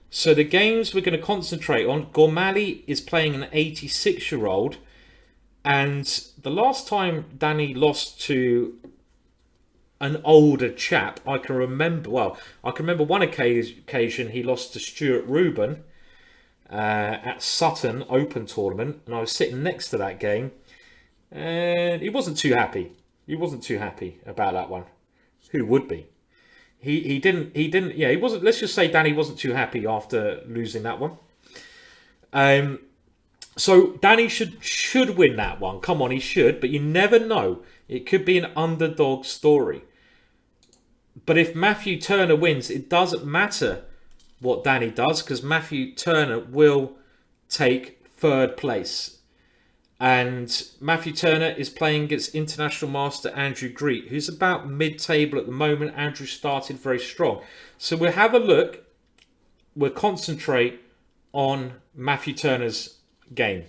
So the games we're going to concentrate on, Gormally is playing an 86-year-old. And the last time Danny lost to an older chap, I can remember one occasion he lost to Stuart Rubin at Sutton Open Tournament, and I was sitting next to that game, and he wasn't too happy. He wasn't too happy about that one. Who would be? He didn't. Yeah, he wasn't. Let's just say Danny wasn't too happy after losing that one. So Danny should win that one. Come on, he should. But you never know. It could be an underdog story. But if Matthew Turner wins, it doesn't matter what Danny does, because Matthew Turner will take third place. And Matthew Turner is playing against international master Andrew Greet, who's about mid-table at the moment. Andrew started very strong. So we'll have a look. We'll concentrate on Matthew Turner's game,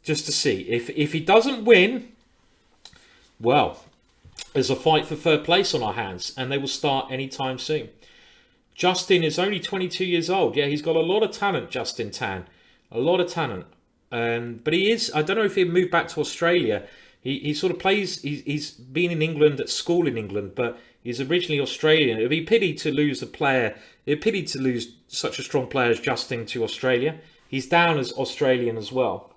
just to see. If he doesn't win, well, there's a fight for third place on our hands, and they will start anytime soon. Justin is only 22 years old. Yeah, he's got a lot of talent, Justin Tan. A lot of talent. But he is, I don't know if he'll move back to Australia. He sort of plays, he's been in England at school in England, but he's originally Australian. It'd be a pity to lose a player. It'd be a pity to lose such a strong player as Justin to Australia. He's down as Australian as well.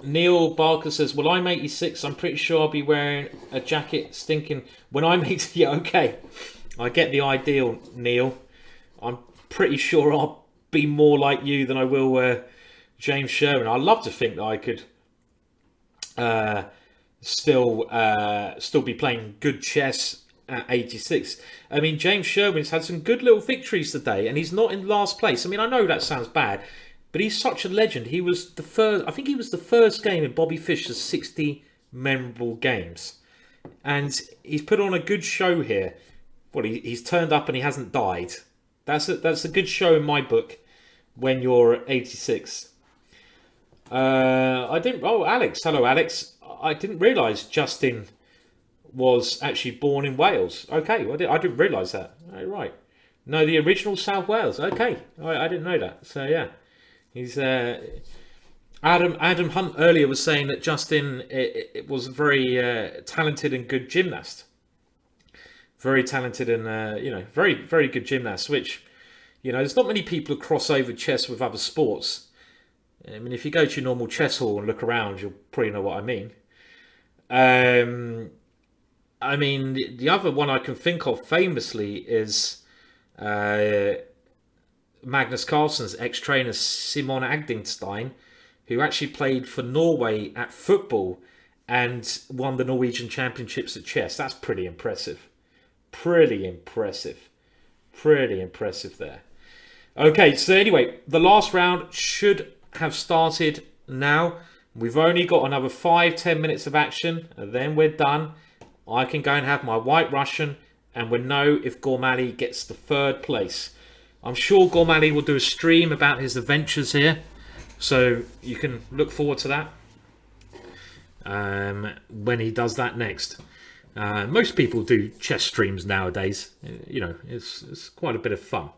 Neil Barker says, well, I'm 86. I'm pretty sure I'll be wearing a jacket stinking when I'm 80. Yeah, okay. I get the ideal, Neil. I'm pretty sure I'll be more like you than I will James Sherman. I love to think that I could still be playing good chess at 86. I mean, James Sherman's had some good little victories today, and he's not in last place. I mean, I know that sounds bad, but he's such a legend. He was the first, I think he was the first game in Bobby Fischer's 60 memorable games. And he's put on a good show here. Well, he's turned up and he hasn't died. That's a good show in my book when you're 86. Alex. Hello, Alex. I didn't realise Justin was actually born in Wales. Okay, I didn't realise that. Oh, right. No, the original South Wales. Okay, I didn't know that. So, yeah. He's Adam Hunt earlier was saying that Justin it was a very talented and good gymnast, very talented and very very good gymnast. Which there's not many people who cross over chess with other sports. I mean, if you go to your normal chess hall and look around, you'll probably know what I mean. I mean, the other one I can think of famously is Magnus Carlsen's ex-trainer Simon Agdingstein, who actually played for Norway at football and won the Norwegian championships at chess. That's pretty impressive. Pretty impressive. Pretty impressive there. Okay, so anyway, the last round should have started now. We've only got another 5-10 minutes of action, and then we're done. I can go and have my White Russian, and we'll know if Gormali gets the third place. I'm sure Gormali will do a stream about his adventures here, so you can look forward to that when he does that next. Most people do chess streams nowadays. It's quite a bit of fun.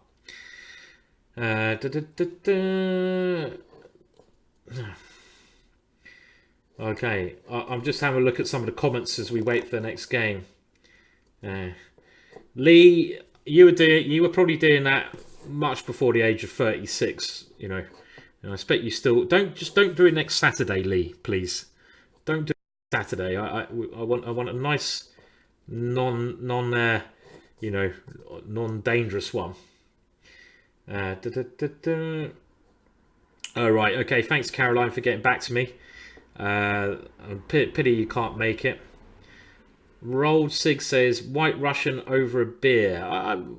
Okay, I'm just having a look at some of the comments as we wait for the next game. Lee, you were probably doing that much before the age of 36, and I expect you still don't do it next Saturday, Lee, please. Don't do it Saturday. I want a nice non-dangerous one. All right, okay, thanks Caroline for getting back to me. Pity you can't make it. Rolled Sig says White Russian over a beer. I'm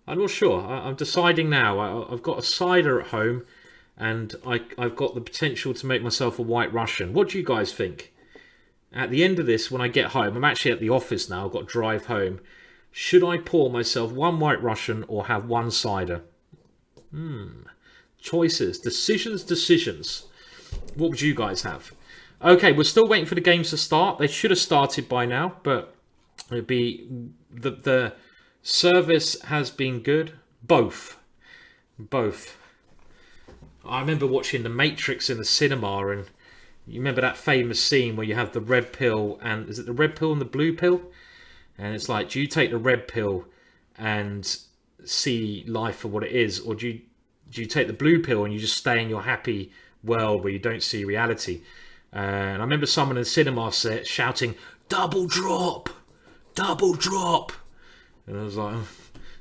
not sure. I'm deciding now. I've got a cider at home, and I've got the potential to make myself a White Russian. What do you guys think? At the end of this, when I get home, I'm actually at the office now. I've got to drive home. Should I pour myself one White Russian or have one cider? Choices, decisions. What would you guys have? Okay, we're still waiting for the games to start. They should have started by now, but it'd be the service has been good. Both. I remember watching The Matrix in the cinema, and you remember that famous scene where you have the red pill and is it the red pill and the blue pill? And it's like, do you take the red pill and see life for what it is, or do you take the blue pill and you just stay in your happy world where you don't see reality? And I remember someone in the cinema set shouting, "Double drop! Double drop!" And I was like,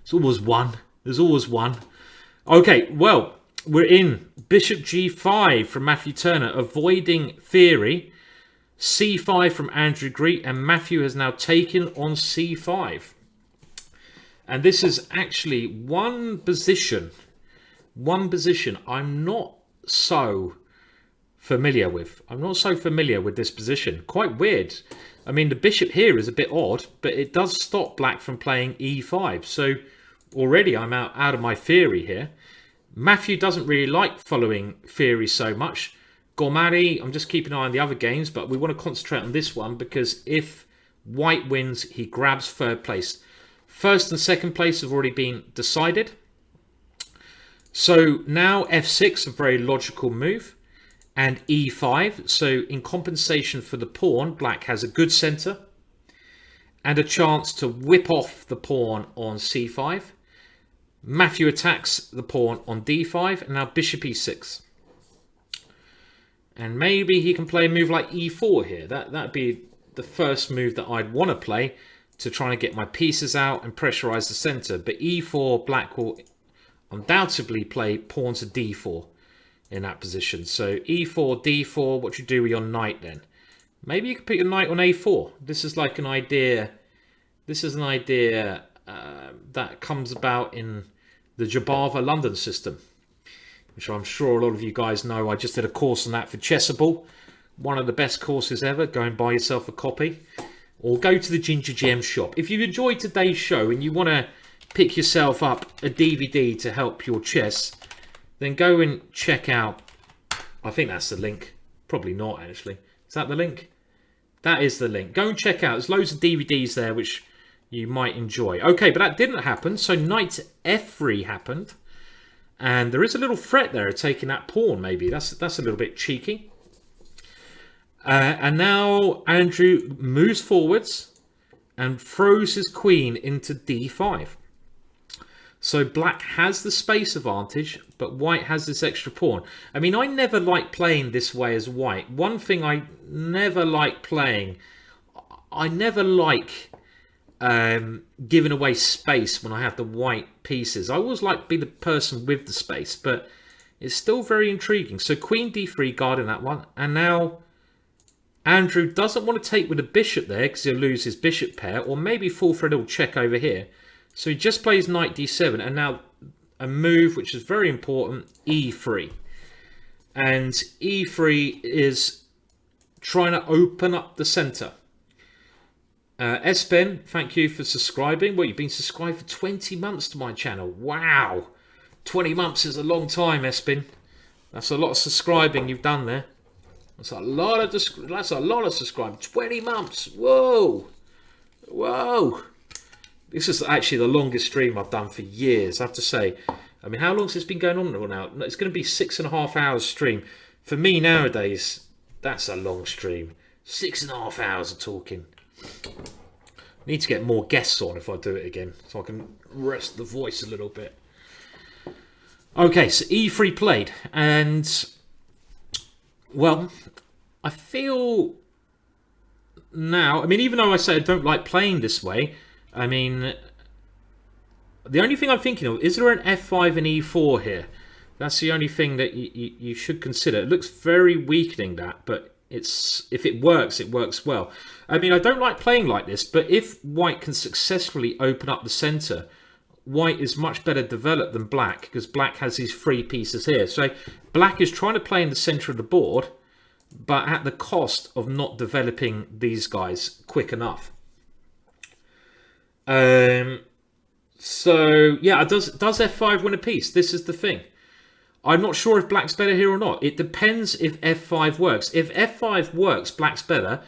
it's always one. There's always one. Okay, well, we're in Bishop G5 from Matthew Turner, avoiding theory. C5 from Andrew Greet, and Matthew has now taken on C5. And this is actually one position I'm not so familiar with. I'm not so familiar with this position. Quite weird. I mean, the bishop here is a bit odd, but it does stop black from playing e5. So already I'm out of my theory here. Matthew doesn't really like following theory so much. Gormari, I'm just keeping an eye on the other games, but we want to concentrate on this one because if white wins, he grabs third place. First and second place have already been decided. So now f6, a very logical move, and e5. So in compensation for the pawn, black has a good center and a chance to whip off the pawn on c5. Matthew attacks the pawn on d5, and now bishop e6. And maybe he can play a move like e4 here. That'd be the first move that I'd want to play to try and get my pieces out and pressurize the center. But e4, black will undoubtedly play pawn to d4 in that position. So e4, d4, what you do with your knight then? Maybe you could put your knight on a4. This is like an idea. This is an idea that comes about in the Jabava London system, which I'm sure a lot of you guys know. I just did a course on that for Chessable. One of the best courses ever. Go and buy yourself a copy. Or go to the Ginger GM shop. If you've enjoyed today's show and you want to pick yourself up a DVD to help your chess, then go and check out, I think that's the link. Probably not, actually. Is that the link? That is the link. Go and check out. There's loads of DVDs there which you might enjoy. Okay, but that didn't happen. So knight f3 happened. And there is a little threat there of taking that pawn, maybe. That's a little bit cheeky. And now Andrew moves forwards and throws his queen into d5. So black has the space advantage, but white has this extra pawn. I mean, I never like playing this way as white. One thing I never like playing, I never like giving away space when I have the white pieces. I always like to be the person with the space, but it's still very intriguing. So queen d3 guarding that one, and now Andrew doesn't want to take with a bishop there because he'll lose his bishop pair, or maybe fall for a little check over here. So he just plays knight d7, and now a move which is very important, e3. And e3 is trying to open up the center. Espen, thank you for subscribing. Well, you've been subscribed for 20 months to my channel. Wow. 20 months is a long time, Espen. That's a lot of subscribing you've done there. That's a lot of subscribing. 20 months. Whoa. Whoa. This is actually the longest stream I've done for years, I have to say. I mean, how long has this been going on now? It's going to be 6.5 hours stream. For me nowadays, that's a long stream. 6.5 hours of talking. Need to get more guests on if I do it again, so I can rest the voice a little bit. Okay, so e3 played, and well, I feel now, I mean, even though I say I don't like playing this way, I mean, the only thing I'm thinking of, is there an f5 and e4 here? That's the only thing that you should consider. It looks very weakening, that, but if it works well. I mean, I don't like playing like this, but if white can successfully open up the center, white is much better developed than black, because black has these three pieces here. So black is trying to play in the center of the board, but at the cost of not developing these guys quick enough. So yeah, does f5 win a piece? This is the thing. I'm not sure if black's better here or not. It depends if f5 works. If f5 works, black's better.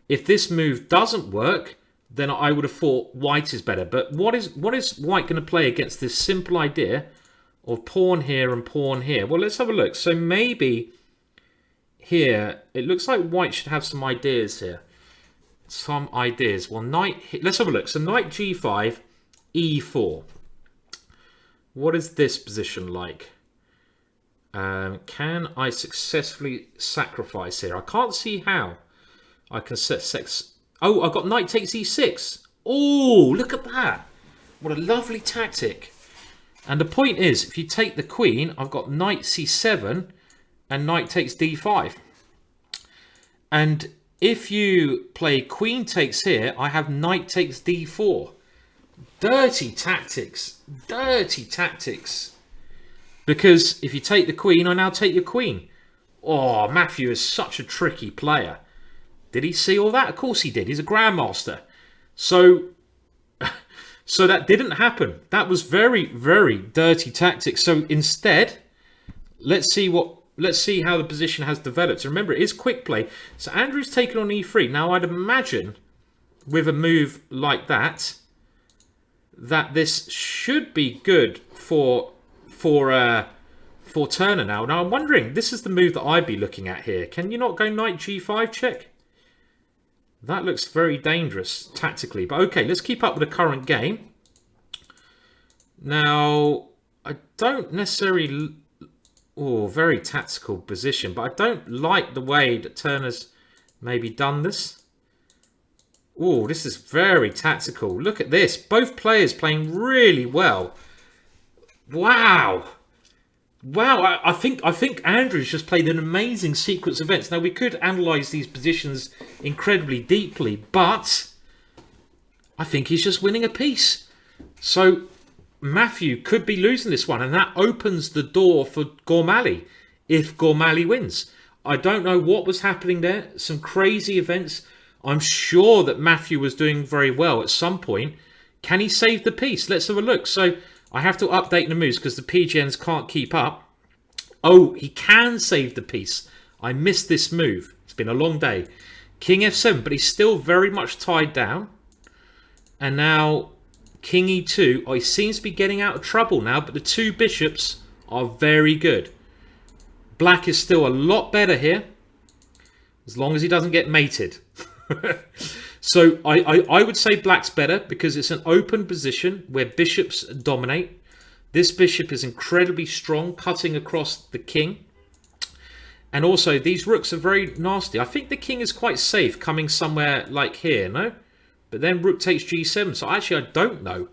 If this move doesn't work, then I would have thought white is better. But what is white going to play against this simple idea of pawn here and pawn here? Well, let's have a look. So maybe here, it looks like white should have some ideas here. Some ideas. Well, let's have a look. So knight g5, e4. What is this position like? Can I successfully sacrifice here? I can't see how I can set sex. Oh, I've got knight takes e6. Oh, look at that. What a lovely tactic. And the point is, if you take the queen, I've got knight c7 and knight takes d5. And if you play queen takes here, I have knight takes d4. Dirty tactics. Dirty tactics. Because if you take the queen, I now take your queen. Oh, Matthew is such a tricky player. Did he see all that? Of course he did. He's a grandmaster. So that didn't happen. That was very, very dirty tactics. So instead, let's see how the position has developed. So remember, it is quick play. So Andrew's taken on e3. Now I'd imagine with a move like that, that this should be good for Turner now. Now I'm wondering, this is the move that I'd be looking at here. Can you not go knight g5 check? That looks very dangerous tactically. But okay, let's keep up with the current game. Now, I don't necessarily... Oh, very tactical position. But I don't like the way that Turner's maybe done this. Oh, this is very tactical. Look at this. Both players playing really well. Wow. Wow, I think Andrew's just played an amazing sequence of events. Now, we could analyse these positions incredibly deeply, but I think he's just winning a piece. So, Matthew could be losing this one, and that opens the door for Gormally if Gormally wins. I don't know what was happening there. Some crazy events. I'm sure that Matthew was doing very well at some point. Can he save the piece? Let's have a look. So, I have to update the moves because the PGNs can't keep up. Oh, he can save the piece. I missed this move. It's been a long day. King f7, but he's still very much tied down. And now King e2. Oh, he seems to be getting out of trouble now, but the two bishops are very good. Black is still a lot better here, as long as he doesn't get mated. So I would say black's better because it's an open position where bishops dominate. This bishop is incredibly strong, cutting across the king. And also, these rooks are very nasty. I think the king is quite safe coming somewhere like here, no? But then rook takes g7, so actually I don't know.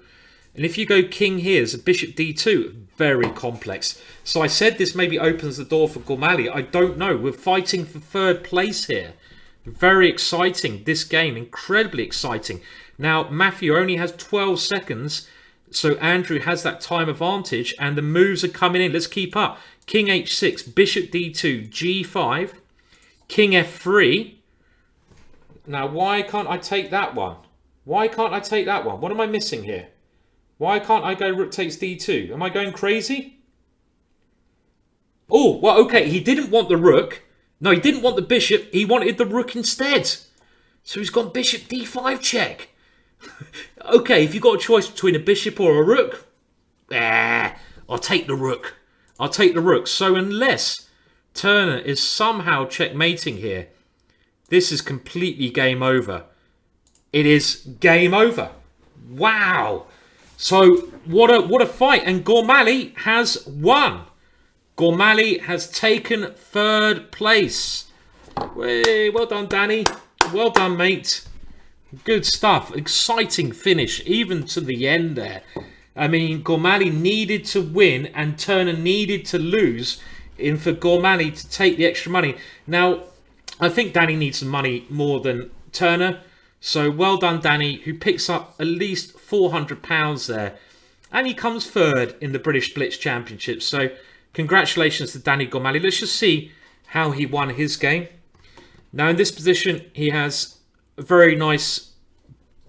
And if you go king here, there's a bishop d2, very complex. So I said this maybe opens the door for Gormally. I don't know. We're fighting for third place here. Very exciting, this game, incredibly exciting. Now, Matthew only has 12 seconds, so Andrew has that time advantage, and the moves are coming in. Let's keep up. King h6, bishop d2, g5, king f3. Now, why can't I take that one? Why can't I take that one? What am I missing here? Why can't I go rook takes d2? Am I going crazy? Oh, well, okay, he didn't want the rook. No, he didn't want the bishop. He wanted the rook instead. So he's gone bishop d5 check. Okay, if you've got a choice between a bishop or a rook, I'll take the rook. I'll take the rook. So unless Turner is somehow checkmating here, this is completely game over. It is game over. Wow. So what a fight. And Gormally has won. Gormally has taken third place. Way, well done, Danny. Well done, mate. Good stuff. Exciting finish, even to the end there. I mean, Gormally needed to win and Turner needed to lose for Gormally to take the extra money. Now, I think Danny needs some money more than Turner. So well done, Danny, who picks up at least £400 there. And he comes third in the British Blitz Championship. So congratulations to Danny Gormally. Let's just see how he won his game. Now in this position, he has a very nice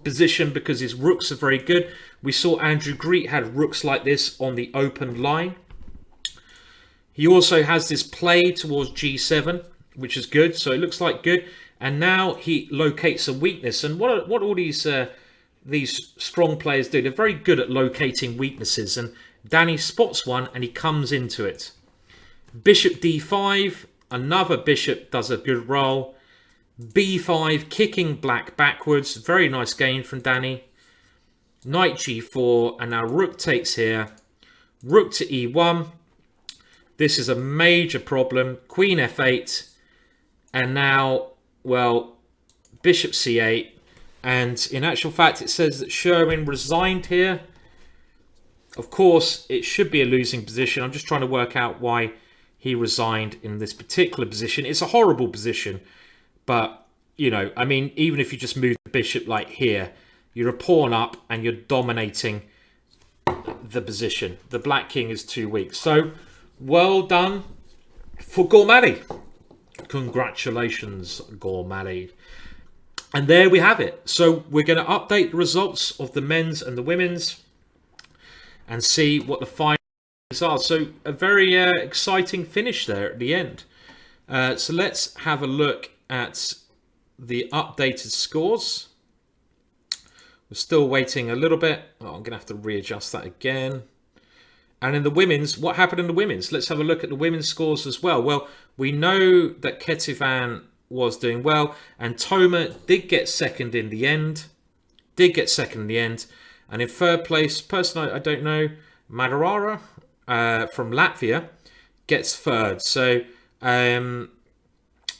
position because his rooks are very good. We saw Andrew Greet had rooks like this on the open line. He also has this play towards g7, which is good. So it looks like good. And now he locates a weakness. And what all these strong players do, they're very good at locating weaknesses. And Danny spots one and he comes into it. Bishop d5. Another bishop does a good roll. b5, kicking black backwards. Very nice game from Danny. Knight g4. And now rook takes here. Rook to e1. This is a major problem. Queen f8. And now, well, bishop c8. And in actual fact, it says that Sherwin resigned here. Of course, it should be a losing position. I'm just trying to work out why he resigned in this particular position. It's a horrible position. But, you know, I mean, even if you just move the bishop like here, you're a pawn up and you're dominating the position. The black king is too weak. So, well done for Gormally. Congratulations, Gormally. And there we have it. So we're going to update the results of the men's and the women's and see what the finals are. So a very exciting finish there at the end. So let's have a look at the updated scores. We're still waiting a little bit. Oh, I'm going to have to readjust that again. And in the women's, what happened in the women's? Let's have a look at the women's scores as well. Well, we know that Ketivan was doing well, and Toma did get second in the end. And in third place, person I don't know, Madarara from Latvia gets third. So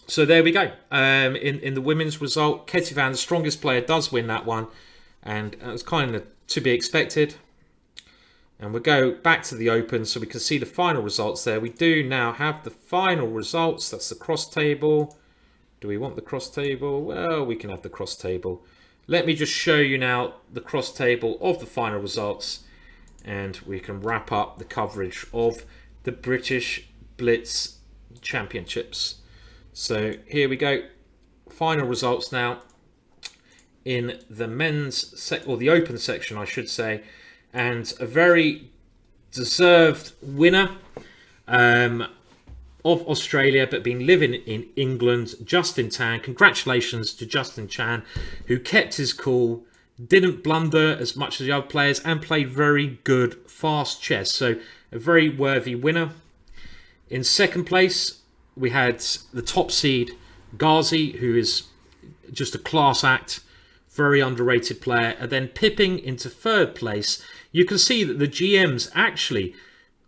so there we go. In the women's result, Ketivan, the strongest player, does win that one, and it was kind of to be expected. And we'll go back to the Open so we can see the final results there. We do now have the final results. That's the cross table. Do we want the cross table? Well, we can have the cross table. Let me just show you now the cross table of the final results, and we can wrap up the coverage of the British Blitz Championships. So here we go. Final results now in the men's or the Open section, I should say. And a very deserved winner of Australia, but been living in England, Justin Tan. Congratulations to Justin Chan, who kept his cool, didn't blunder as much as the other players, and played very good, fast chess. So a very worthy winner. In second place, we had the top seed, Ghazi, who is just a class act, very underrated player. And then pipping into third place, you can see that the GMs actually,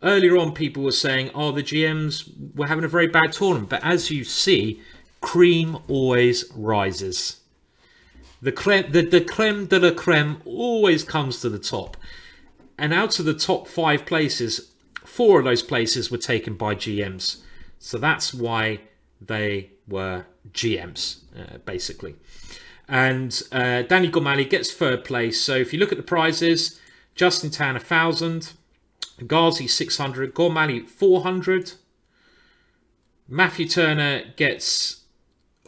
earlier on people were saying, oh, the GMs were having a very bad tournament. But as you see, cream always rises. The creme de la creme always comes to the top. And out of the top 5 places, 4 of those places were taken by GMs. So that's why they were GMs, basically. And Danny Gormally gets third place. So if you look at the prizes, Justin Tan 1,000, Ghazi 600, Gormally 400, Matthew Turner gets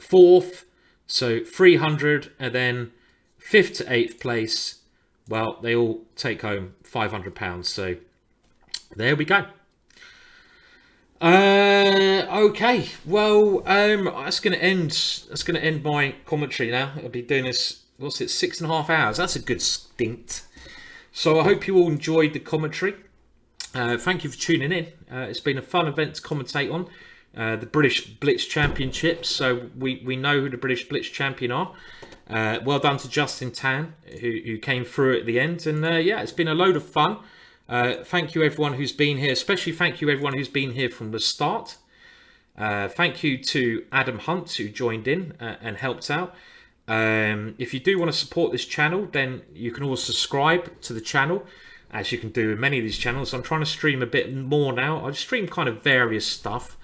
4th, so 300, and then 5th to 8th place, well, they all take home £500. So there we go. Okay, well, that's going to end my commentary now. I'll be doing this, what's it, 6.5 hours. That's a good stint. So I hope you all enjoyed the commentary. Thank you for tuning in. It's been a fun event to commentate on. The British Blitz Championships. So we know who the British Blitz champion are. Well done to Justin Tan, who came through at the end. And yeah, it's been a load of fun. Thank you everyone who's been here. Especially thank you everyone who's been here from the start. Thank you to Adam Hunt, who joined in and helped out. If you do want to support this channel, then you can always subscribe to the channel, as you can do in many of these channels. I'm trying to stream a bit more now. I stream kind of various stuff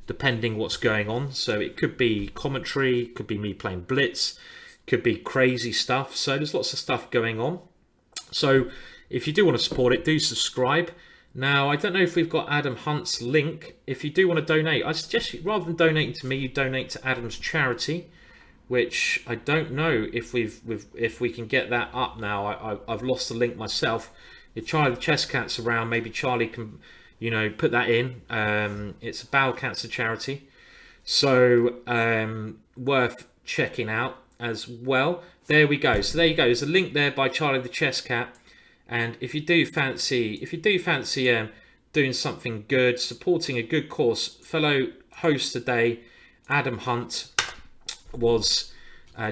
depending what's going on. So it could be commentary, could be me playing Blitz, could be crazy stuff. So there's lots of stuff going on. So if you do want to support it, do subscribe. Now, I don't know if we've got Adam Hunt's link. If you do want to donate, I suggest you, rather than donating to me, you donate to Adam's charity, which I don't know if we can get that up now. I've lost the link myself. If Charlie the Chess Cat's around, maybe Charlie can, you know, put that in. It's a bowel cancer charity, so worth checking out as well. There we go. So there you go. There's a link there by Charlie the Chess Cat. And if you do fancy, doing something good, supporting a good cause, fellow host today, Adam Hunt, was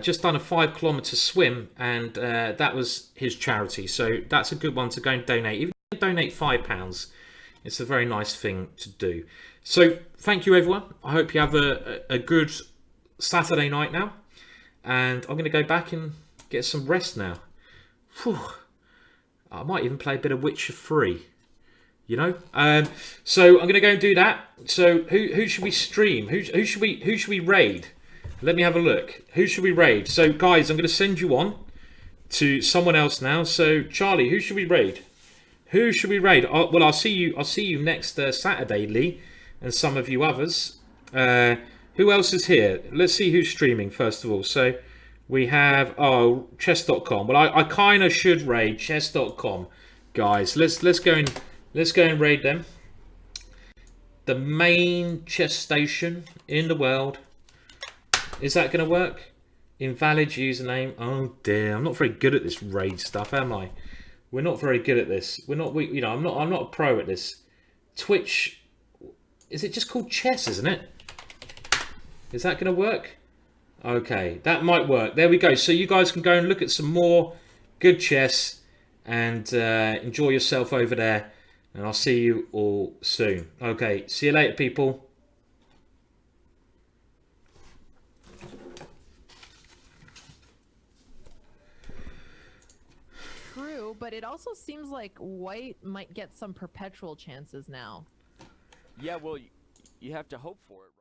just done a 5-kilometer swim, and that was his charity. So that's a good one to go and donate. Even if you donate £5, it's a very nice thing to do. So thank you everyone. I hope you have a good Saturday night now, and I'm going to go back and get some rest now. Whew. I might even play a bit of Witcher 3, you know. So I'm going to go and do that. So who should we stream? Who should we raid? Let me have a look. Who should we raid? So guys, I'm going to send you on to someone else now. So Charlie, who should we raid? Who should we raid? Well, I'll see you next Saturday, Lee, and some of you others. Who else is here? Let's see who's streaming first of all. So we have chess.com. Well, I kind of should raid chess.com, guys. Let's go and raid them. The main chess station in the world. Is that going to work? Invalid username. Oh dear, I'm not very good at this raid stuff, am I? We're not very good at this. We're not. I'm not a pro at this. Twitch. Is it just called chess? Isn't it? Is that going to work? Okay, that might work. There we go. So you guys can go and look at some more good chess and enjoy yourself over there. And I'll see you all soon. Okay, see you later, people. True, but it also seems like white might get some perpetual chances now. Yeah, well, you have to hope for it.